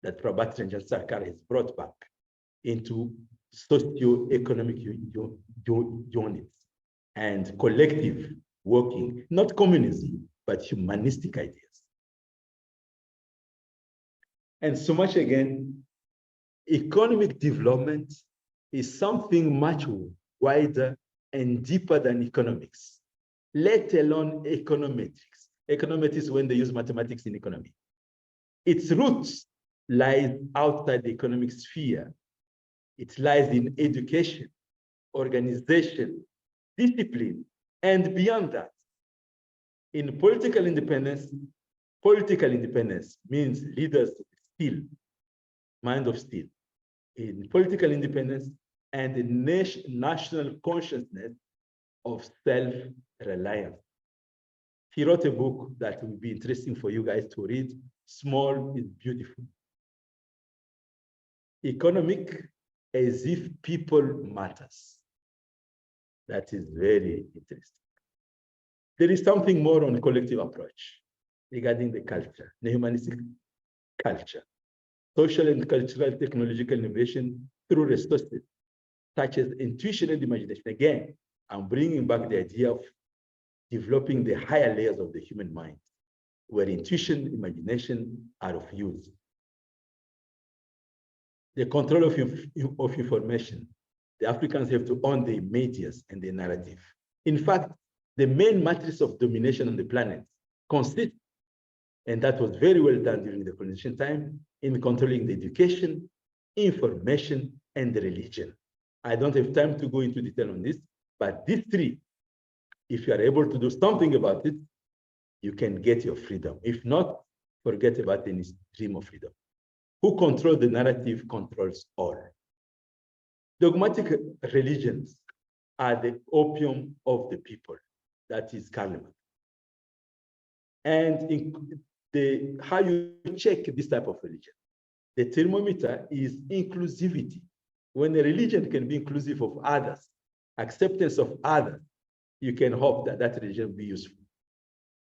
that Prabhat Ranjan Sarkar has brought back into socio-economic units and collective working, not communism, but humanistic ideas. And so much again, economic development is something much wider and deeper than economics, let alone econometrics. Econometrics is when they use mathematics in economy. Its roots lies outside the economic sphere. It lies in education, organization, discipline, and beyond that. In political independence means leaders of steel, mind of steel. In political independence and the national consciousness of self-reliance. He wrote a book that will be interesting for you guys to read. Small is beautiful. Economic as if people matters. That is very interesting. There is something more on collective approach regarding the culture, the humanistic culture, social and cultural technological innovation through resources such as intuition and imagination. Again, I'm bringing back the idea of developing the higher layers of the human mind, where intuition, imagination are of use. The control of information. The Africans have to own the medias and the narrative. In fact, the main matrix of domination on the planet consists, and that was very well done during the colonization time, in controlling the education, information, and the religion. I don't have time to go into detail on this, but these three, if you are able to do something about it, you can get your freedom. If not, forget about any dream of freedom. Who controls the narrative controls all. Dogmatic religions are the opium of the people. That is Kahneman. And how you check this type of religion? The thermometer is inclusivity. When a religion can be inclusive of others, acceptance of others, you can hope that that religion will be useful.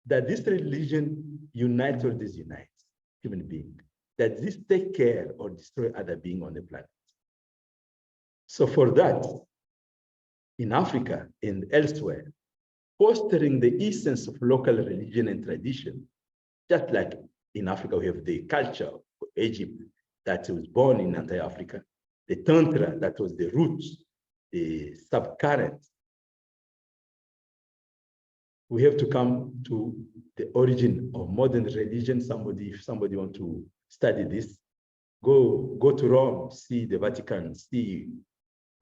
That this religion unites or disunites human beings. That this take care or destroy other beings on the planet. So for that, in Africa and elsewhere, fostering the essence of local religion and tradition, just like in Africa, we have the culture of Egypt that was born in anti-Africa. the Tantra, that was the root, the subcurrent. We have to come to the origin of modern religion. If somebody wants to study this, go to Rome, see the Vatican,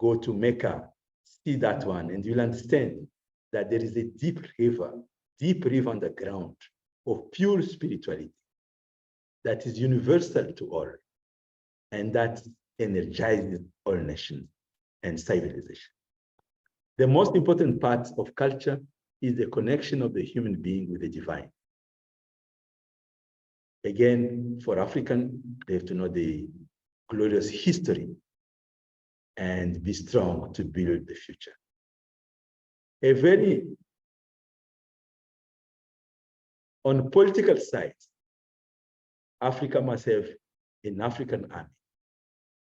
go to Mecca, see that one, and you'll understand that there is a deep river underground of pure spirituality that is universal to all, and that energizes all nations and civilization. The most important part of culture is the connection of the human being with the divine. Again, for African, they have to know the glorious history and be strong to build the future. On political side, Africa must have an African army.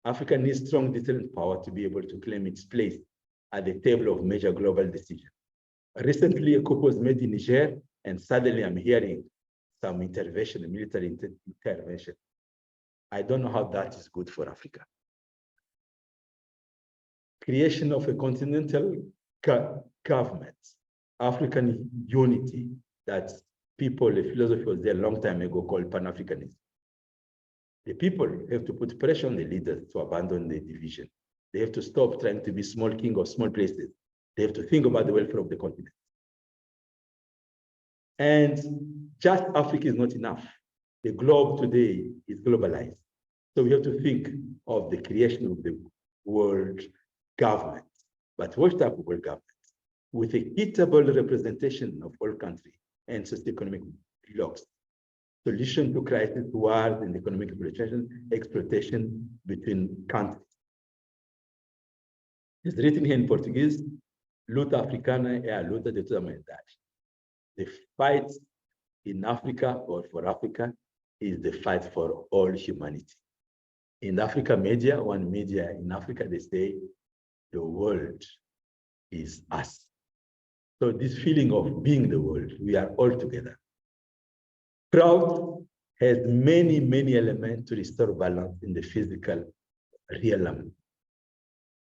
Africa needs strong deterrent power to be able to claim its place at the table of major global decisions. Recently, a coup was made in Niger, and suddenly I'm hearing some military intervention. I don't know how that is good for Africa. Creation of a continental government, African unity, that people, a philosophy was there a long time ago called Pan-Africanism. The people have to put pressure on the leaders to abandon the division. They have to stop trying to be small king of small places. They have to think about the welfare of the continent. And just Africa is not enough. The globe today is globalized. So we have to think of the creation of the world government. But what type of world government? With equitable representation of all countries and socioeconomic blocks. Solution to crisis, wars, and economic exploitation between countries. It's written here in Portuguese, luta africana é a luta de toda a humanidade. The fight in Africa, or for Africa, is the fight for all humanity. In the Africa media, one media in Africa, they say, the world is us. So this feeling of being the world, we are all together. Crowd has many, many elements to restore balance in the physical realm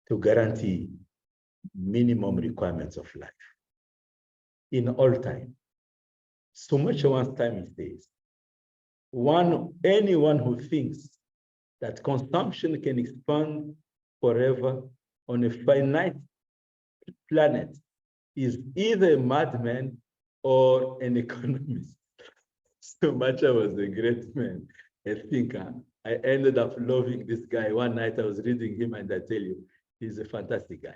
to guarantee minimum requirements of life in all time. So much of one's time is this. Anyone who thinks that consumption can expand forever on a finite planet is either a madman or an economist. So much I was a great man, a thinker. I ended up loving this guy. One night I was reading him, and I tell you, he's a fantastic guy.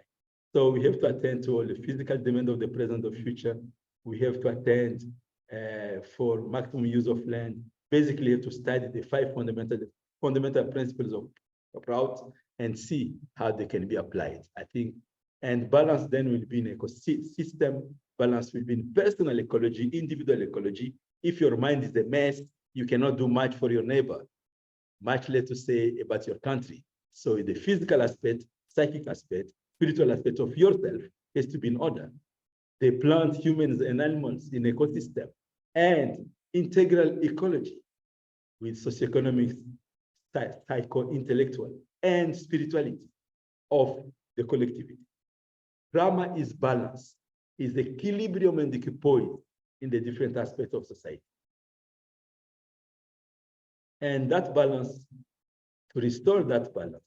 So we have to attend to all the physical demand of the present and future. We have to attend for maximum use of land. Basically, you have to study the 5 fundamental principles of route and see how they can be applied, I think. And balance then will be in ecosystem. Balance will be in personal ecology, individual ecology. If your mind is a mess, you cannot do much for your neighbor, much less to say about your country. So the physical aspect, psychic aspect, spiritual aspect of yourself has to be in order. The plant, humans, and animals in ecosystem, and integral ecology with socioeconomic, psycho-intellectual, and spirituality of the collectivity. Drama is balance, is equilibrium and equipoise in the different aspects of society. And that balance, to restore that balance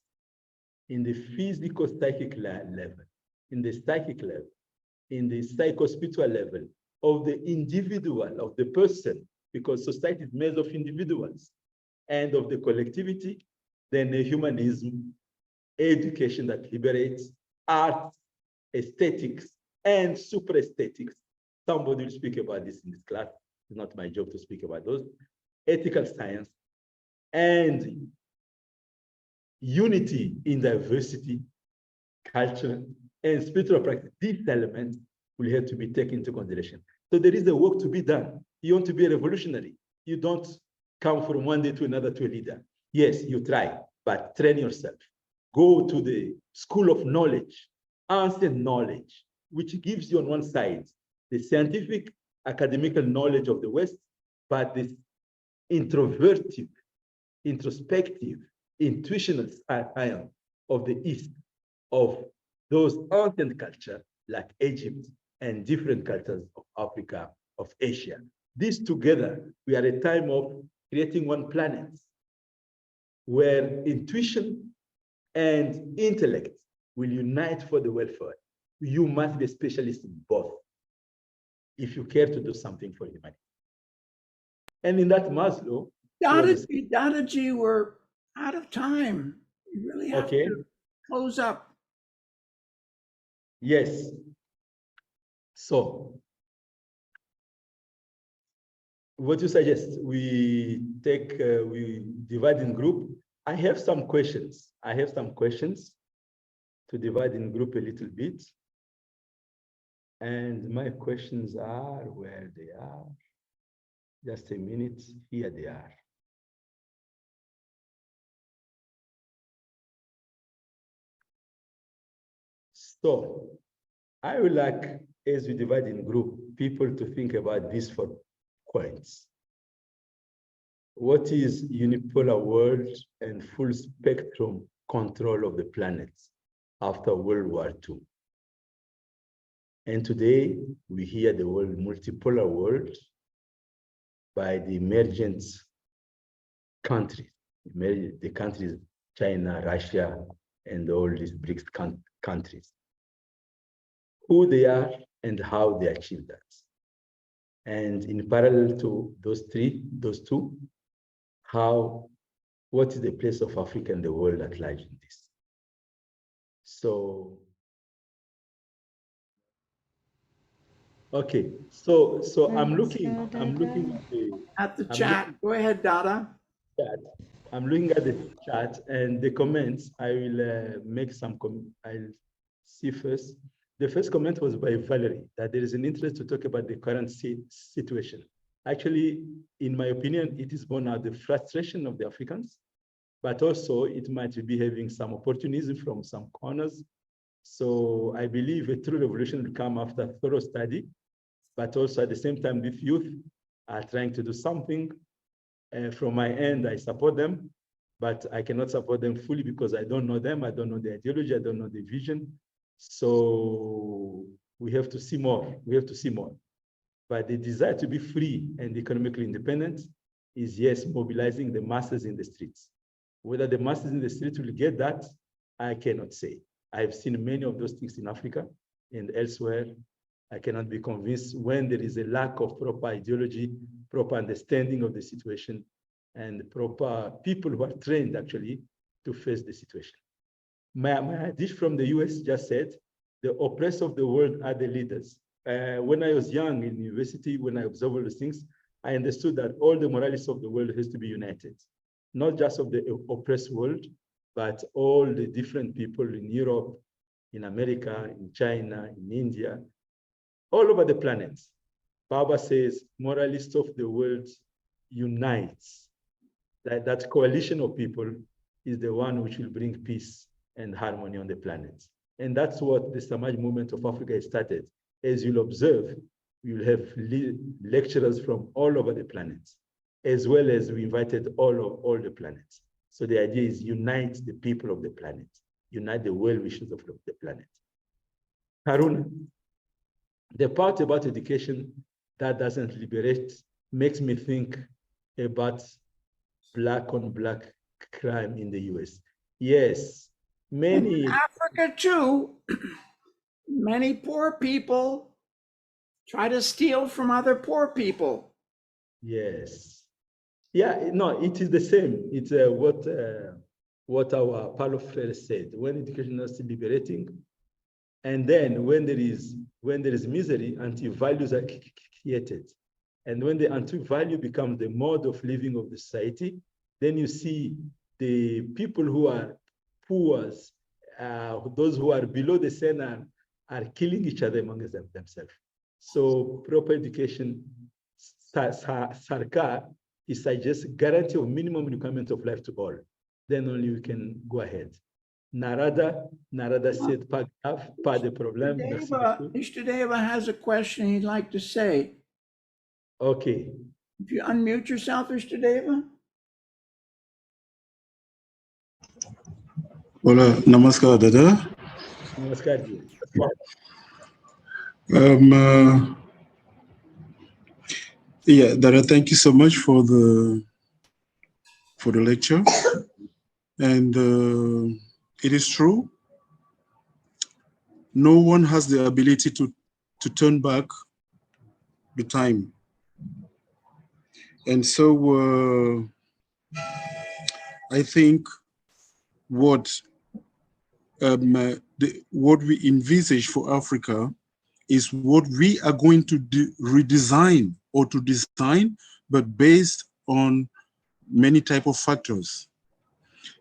in the physico-psychic level, in the psychic level, in the psycho-spiritual level of the individual, of the person, because society is made of individuals, and of the collectivity, then the humanism, education that liberates, art, aesthetics, and super aesthetics. Somebody will speak about this in this class. It's not my job to speak about those. Ethical science and unity in diversity, culture, and spiritual practice. These elements will have to be taken into consideration. So there is a work to be done. You want to be a revolutionary. You don't come from one day to another to a leader. Yes, you try, but train yourself. Go to the school of knowledge, ancient knowledge, which gives you on one side the scientific, academical knowledge of the West, but this introspective, intuitional science of the East, of those ancient culture like Egypt and different cultures of Africa, of Asia. These together, we are at a time of creating one planet where intuition and intellect will unite for the welfare. You must be a specialist in both if you care to do something for humanity. And in that Maslow, Dadaji, we're out of time. You really have okay, to close up. yes. So, what you suggest? We divide in group. I have some questions. To divide in group a little bit. And my questions are where they are. Just a minute, here they are. So I would like, as we divide in group, people to think about these 4 points. What is unipolar world and full spectrum control of the planet after World War II? And today we hear the word multipolar world by the emergent countries, the countries, China, Russia, and all these BRICS countries, who they are and how they achieve that. And in parallel to those two, what is the place of Africa and the world at large in this? So, okay, so I'm looking At the chat. Go ahead, Dada. chat. I'm looking at the chat and the comments. I will make some. I'll see first. The first comment was by Valerie that there is an interest to talk about the current situation. Actually, in my opinion, it is born out of the frustration of the Africans, but also it might be having some opportunism from some corners. So I believe a true revolution will come after thorough study, but also at the same time, with youth are trying to do something. From my end, I support them, but I cannot support them fully because I don't know them. I don't know the ideology. I don't know the vision. So we have to see more. But the desire to be free and economically independent is, yes, mobilizing the masses in the streets. Whether the masses in the streets will get that, I cannot say. I've seen many of those things in Africa and elsewhere. I cannot be convinced when there is a lack of proper ideology, proper understanding of the situation, and proper people who are trained actually to face the situation. My dish from the US just said, the oppressed of the world are the leaders. When I was young in university, when I observed all those things, I understood that all the moralists of the world has to be united, not just of the oppressed world, but all the different people in Europe, in America, in China, in India, all over the planet. Baba says, moralists of the world unites. That coalition of people is the one which will bring peace and harmony on the planet. And that's what the Samaj movement of Africa has started. As you'll observe, we will have lecturers from all over the planet, as well as we invited all the planets. So the idea is unite the people of the planet, unite the well-wishers of the planet. Haruna, the part about education that doesn't liberate makes me think about black on black crime in the US. Yes, many. In Africa too, many poor people try to steal from other poor people. Yes. Yeah, no, it is the same. It's what our Paulo Freire said. When education is liberating, and then when there is misery, anti-values are created. And when the anti-value becomes the mode of living of the society, then you see the people who are poor, those who are below the scene are killing each other among themselves. So proper education, Sarkar, it suggests guarantee of minimum requirement of life to all. Then only we can go ahead. Narada said, pas de problème. Ishtadeva has a question he'd like to say. Okay. If you unmute yourself, Ishtadeva. Hola, namaskar, Dada. Namaskar ji. Yeah, Dada, thank you so much for the lecture. And it is true, no one has the ability to turn back the time. And so I think what what we envisage for Africa is what we are going to redesign or to design, but based on many type of factors.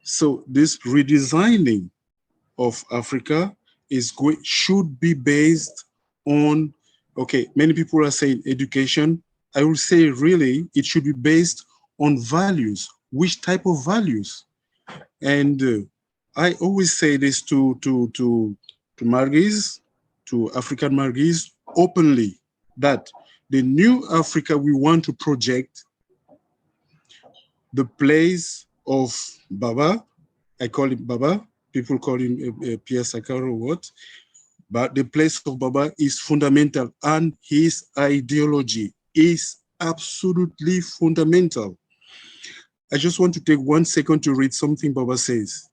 So this redesigning of Africa should be based on, okay, many people are saying education. I will say really it should be based on values. Which type of values? And I always say this to Margis, to African Margis, openly, that the new Africa we want to project, the place of Baba, I call him Baba, people call him Pierre Sakaro, what? But the place of Baba is fundamental, and his ideology is absolutely fundamental. I just want to take 1 second to read something Baba says.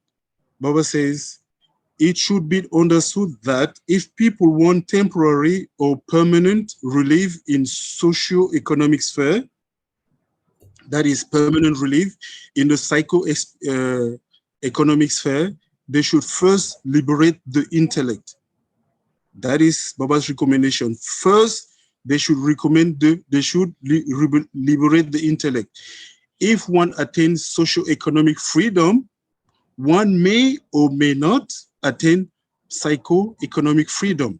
Baba says, it should be understood that if people want temporary or permanent relief in socio-economic sphere, that is permanent relief in the economic sphere, they should first liberate the intellect. That is Baba's recommendation. First, they should liberate the intellect. If one attains socio-economic freedom, one may or may not attain psycho-economic freedom.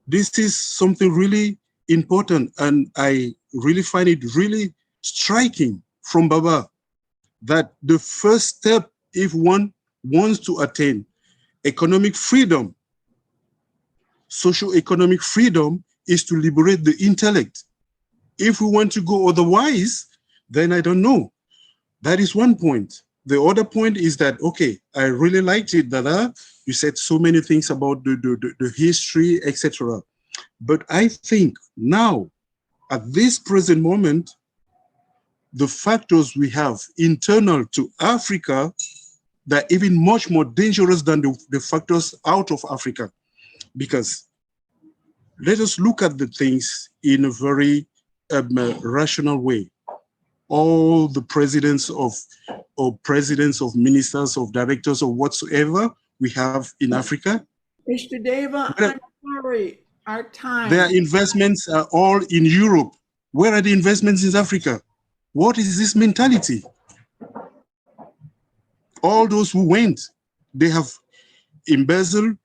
This is something really important, and I really find it really striking from Baba that the first step, if one wants to attain economic freedom, socio-economic freedom, is to liberate the intellect. If we want to go otherwise, then I don't know. That is one point. The other point is that, okay, I really liked it, Dada. You said so many things about the history, etc. But I think now, at this present moment, the factors we have internal to Africa, they're even much more dangerous than the factors out of Africa. Because let us look at the things in a very rational way. All the presidents of ministers, of directors, or whatsoever we have in Africa. Mr. Deva, I'm sorry, our time. Their investments are all in Europe. Where are the investments in Africa? What is this mentality? All those who went, they have embezzled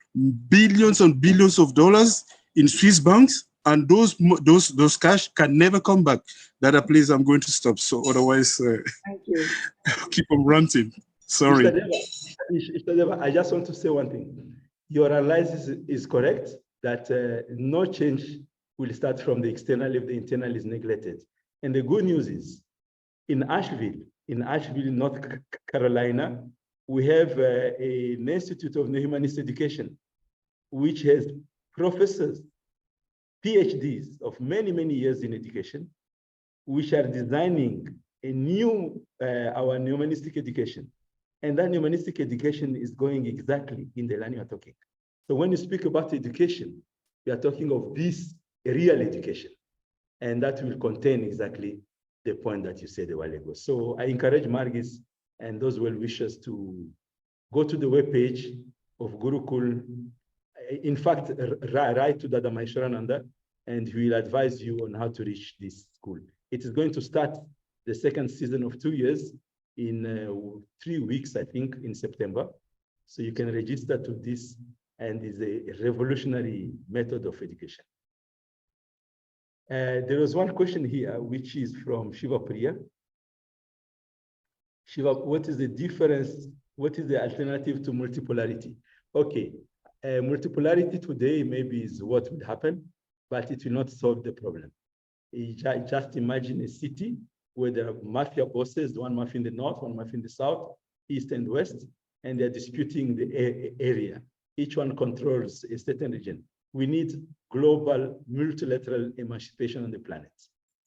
billions and billions of dollars in Swiss banks, and those cash can never come back. That please, I'm going to stop. So otherwise, Thank you. I'll keep on ranting. Sorry. Mr. Deva, I just want to say one thing. Your analysis is correct that no change will start from the external if the internal is neglected. And the good news is, in Asheville, North Carolina, we have an Institute of Humanist Education, which has professors, PhDs of many, many years in education, which are designing a new, our humanistic education. And that humanistic education is going exactly in the line you're talking. So when you speak about education, we are talking of this real education. And that will contain exactly the point that you said a while ago. So I encourage Margis and those well-wishers to go to the webpage of Gurukul. In fact, write to Dada Mahiswarananda, and he will advise you on how to reach this school. It is going to start the second season of 2 years in 3 weeks, I think, in September. So you can register to this, and it's a revolutionary method of education. There was one question here, which is from Shiva Priya. Shiva, what is the difference? What is the alternative to multipolarity? Okay, multipolarity today maybe is what would happen, but it will not solve the problem. Just imagine a city where there are mafia bosses, one mafia in the north, one mafia in the south, east and west, and they're disputing the area. Each one controls a certain region. We need global multilateral emancipation on the planet.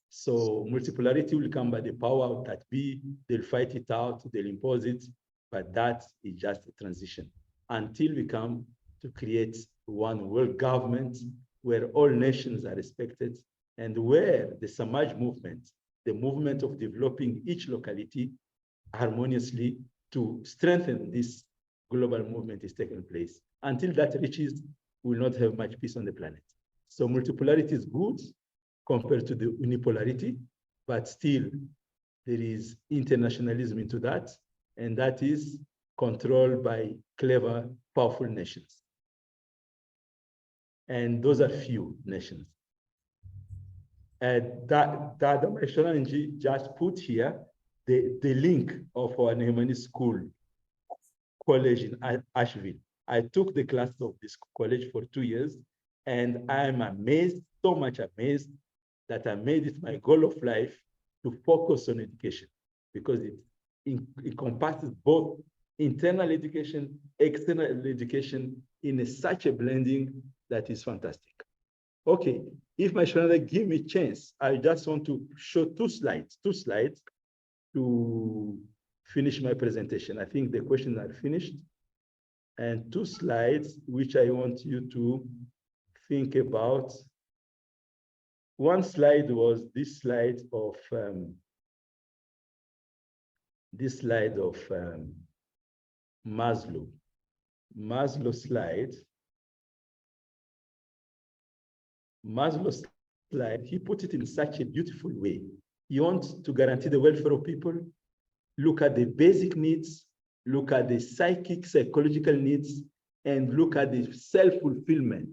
So multipolarity will come by the power of that be, they'll fight it out, they'll impose it, but that is just a transition until we come to create one world government where all nations are respected and where the Samaj movement, the movement of developing each locality harmoniously to strengthen this global movement is taking place. Until that reaches, we will not have much peace on the planet. So multipolarity is good compared to the unipolarity, but still there is internationalism into that, and that is controlled by clever, powerful nations. And those are few nations. And that Meshwaranji just put here the link of our Nehemani School college in Asheville. I took the class of this college for 2 years, and I'm amazed, so much amazed, that I made it my goal of life to focus on education, because it encompasses both internal education, external education in such a blending that is fantastic. Okay, if my Shonada give me a chance, I just want to show two slides to finish my presentation. I think the questions are finished. And 2 slides, which I want you to think about. One slide was this slide of Maslow. Maslow's slide, he put it in such a beautiful way. You want to guarantee the welfare of people, look at the basic needs, look at the psychological needs, and look at the self-fulfillment,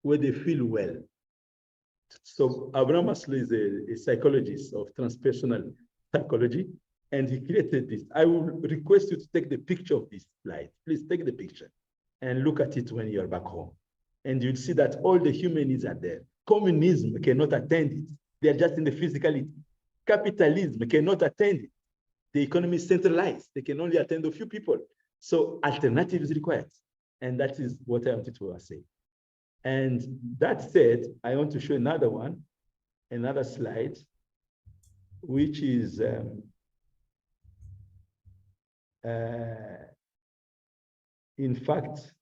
where they feel well. So Abraham Maslow is a psychologist of transpersonal psychology, and he created this. I will request you to take the picture of this slide. Please take the picture and look at it when you're back home. And you'll see that all the human needs are there. Communism cannot attend it. They're just in the physicality. Capitalism cannot attend it. The economy is centralized. They can only attend a few people. So alternative is required. And that is what I wanted to say. And that said, I want to show another one, another slide, which is in fact,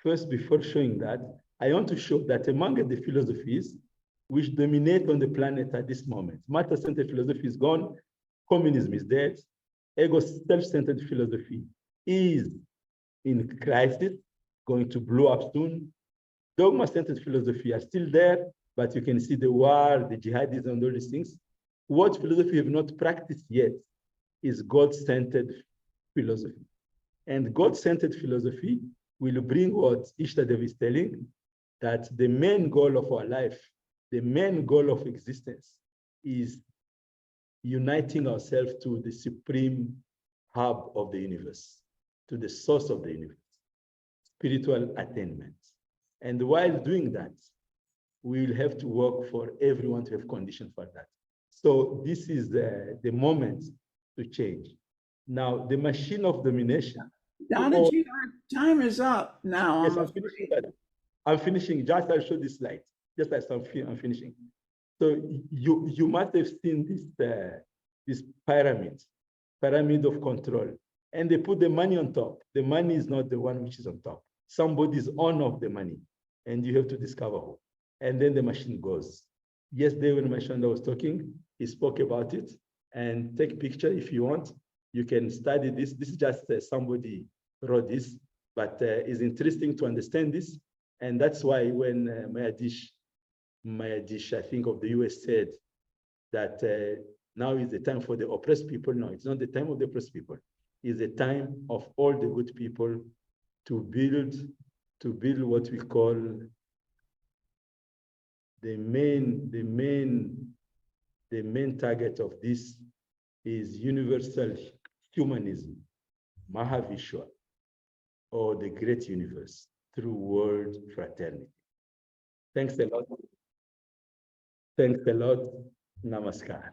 first, before showing that, I want to show that among the philosophies which dominate on the planet at this moment, matter-centered philosophy is gone, communism is dead, ego self-centered philosophy is in crisis, going to blow up soon. Dogma-centered philosophy are still there, but you can see the war, the jihadism, and all these things. What philosophy have not practiced yet is God-centered philosophy. And God-centered philosophy will bring what Ishtadev is telling, that the main goal of our life, the main goal of existence is uniting ourselves to the supreme hub of the universe, to the source of the universe, spiritual attainment. And while doing that, we will have to work for everyone to have conditions for that. So this is the moment to change. Now, the machine of domination. Danaji, our time is up now. Yes, I'm finishing. Just I'll show this slide. Just as I'm finishing. So you must have seen this pyramid of control, and they put the money on top. The money is not the one which is on top. Somebody is on of the money, and you have to discover who. And then the machine goes. Yesterday when Mashanda was talking, he spoke about it. And take a picture if you want. You can study this. This is just somebody wrote this, but it's interesting to understand this. And that's why when Mayadish, I think of the US said that now is the time for the oppressed people. No, it's not the time of the oppressed people. It's the time of all the good people to build what we call the main target of this is universal humanism, Mahavishwa, or the great universe through world fraternity. Thanks a lot. Thanks a lot. Namaskar.